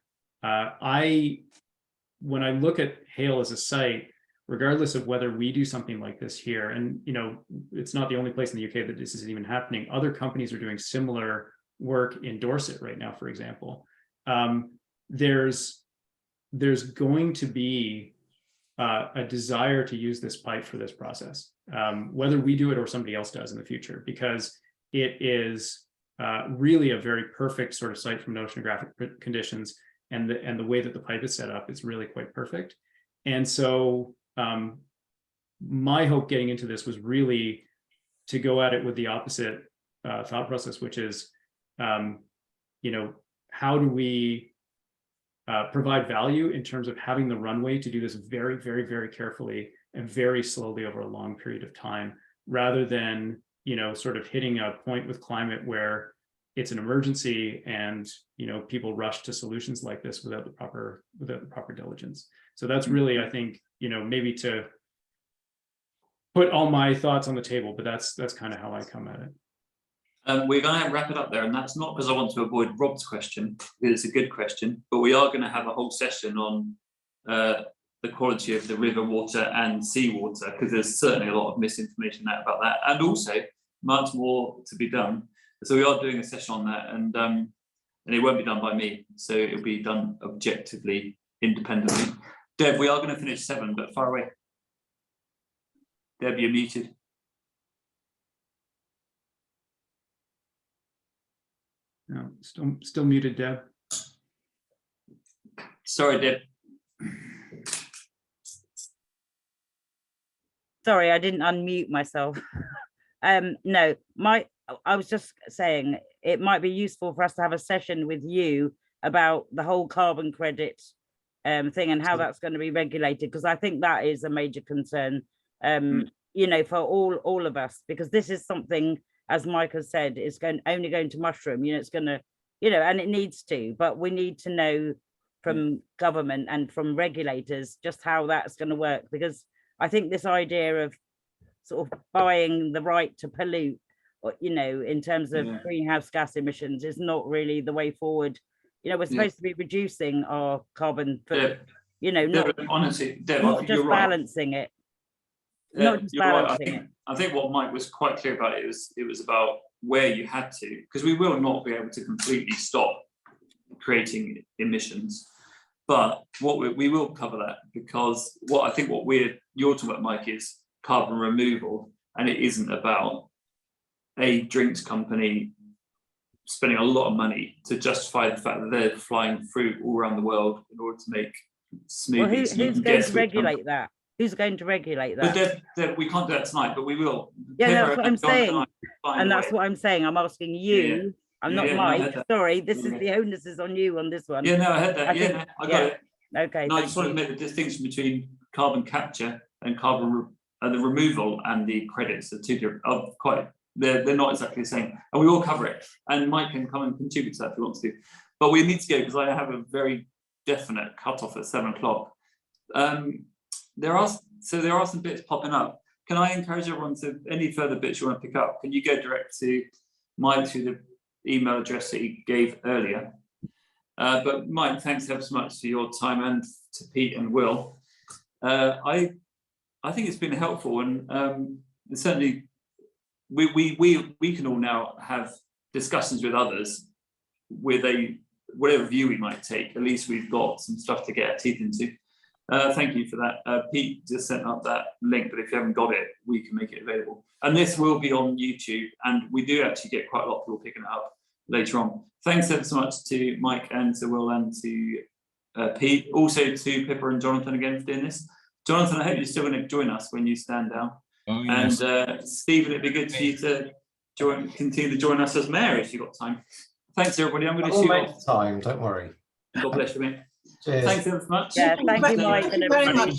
When I look at Hale as a site, regardless of whether we do something like this here, and it's not the only place in the UK that this is even happening. Other companies are doing similar work in Dorset right now, for example. There's going to be a desire to use this pipe for this process, whether we do it or somebody else does in the future, because it is really a very perfect sort of site from oceanographic conditions, and the way that the pipe is set up is really quite perfect. And so my hope getting into this was really to go at it with the opposite thought process, which is, how do we provide value in terms of having the runway to do this very, very, very carefully and very slowly over a long period of time, rather than, sort of hitting a point with climate where it's an emergency and, people rush to solutions like this without the proper diligence. So that's really, I think, maybe to put all my thoughts on the table, but that's kind of how I come at it. We're going to wrap it up there, and that's not because I want to avoid Rob's question, because it's a good question, but we are going to have a whole session on the quality of the river water and seawater, because there's certainly a lot of misinformation about that, and also much more to be done. So we are doing a session on that, and it won't be done by me, so it'll be done objectively, independently. Deb, we are going to finish 7, but far away. Deb, you're muted. No, still muted, Deb. Sorry, Deb. Sorry, I didn't unmute myself. No, I was just saying it might be useful for us to have a session with you about the whole carbon credit thing and how that's going to be regulated, because I think that is a major concern, for all of us, because this is something, as Mike has said, is only going to mushroom. It's going to, and it needs to, but we need to know from government and from regulators just how that's going to work, because I think this idea of sort of buying the right to pollute, in terms of greenhouse gas emissions, is not really the way forward. We're supposed to be reducing our carbon footprint, not honestly, Deb, not just balancing it. Not just balancing it. I think what Mike was quite clear about it was about where you had to, because we will not be able to completely stop creating emissions, but we will cover that, because what you're talking about, Mike, is carbon removal, and it isn't about a drinks company spending a lot of money to justify the fact that they're flying fruit all around the world in order to make smoothies. Well, who's going to regulate that? Who's going to regulate that? But we can't do that tonight, but we will. Yeah, that's what I'm saying. And that's what I'm saying. I'm asking you. I'm not Mike. Sorry, this is the onus is on you on this one. Yeah, no, I heard that. I got it. Okay. No, I just want to make the distinction between carbon capture and the removal and the credits. The two different, they're not exactly the same, and we will cover it. And Mike can come and contribute to that if he wants to. But we need to go, because I have a very definite cutoff at 7 o'clock. There are some bits popping up. Can I encourage everyone to, any further bits you want to pick up, can you go direct to Mike through the email address that he gave earlier? But Mike, thanks ever so much for your time, and to Pete and Will. I think it's been helpful, and certainly we can all now have discussions with others with whatever view we might take. At least we've got some stuff to get our teeth into. Thank you for that. Pete just sent up that link, but if you haven't got it, we can make it available. And this will be on YouTube, and we do actually get quite a lot of people picking it up later on. Thanks ever so much to Mike and to Will and to Pete. Also to Pippa and Jonathan again for doing this. Jonathan, I hope you're still going to join us when you stand down. Oh, yes. And Stephen, it'd be good for you to continue to join us as mayor if you've got time. Thanks, everybody. I'm going to shoot off. Time, don't worry. God bless you, mate. Cheers. Thanks ever so much. Yeah, thank you, Mike. Thank you very much.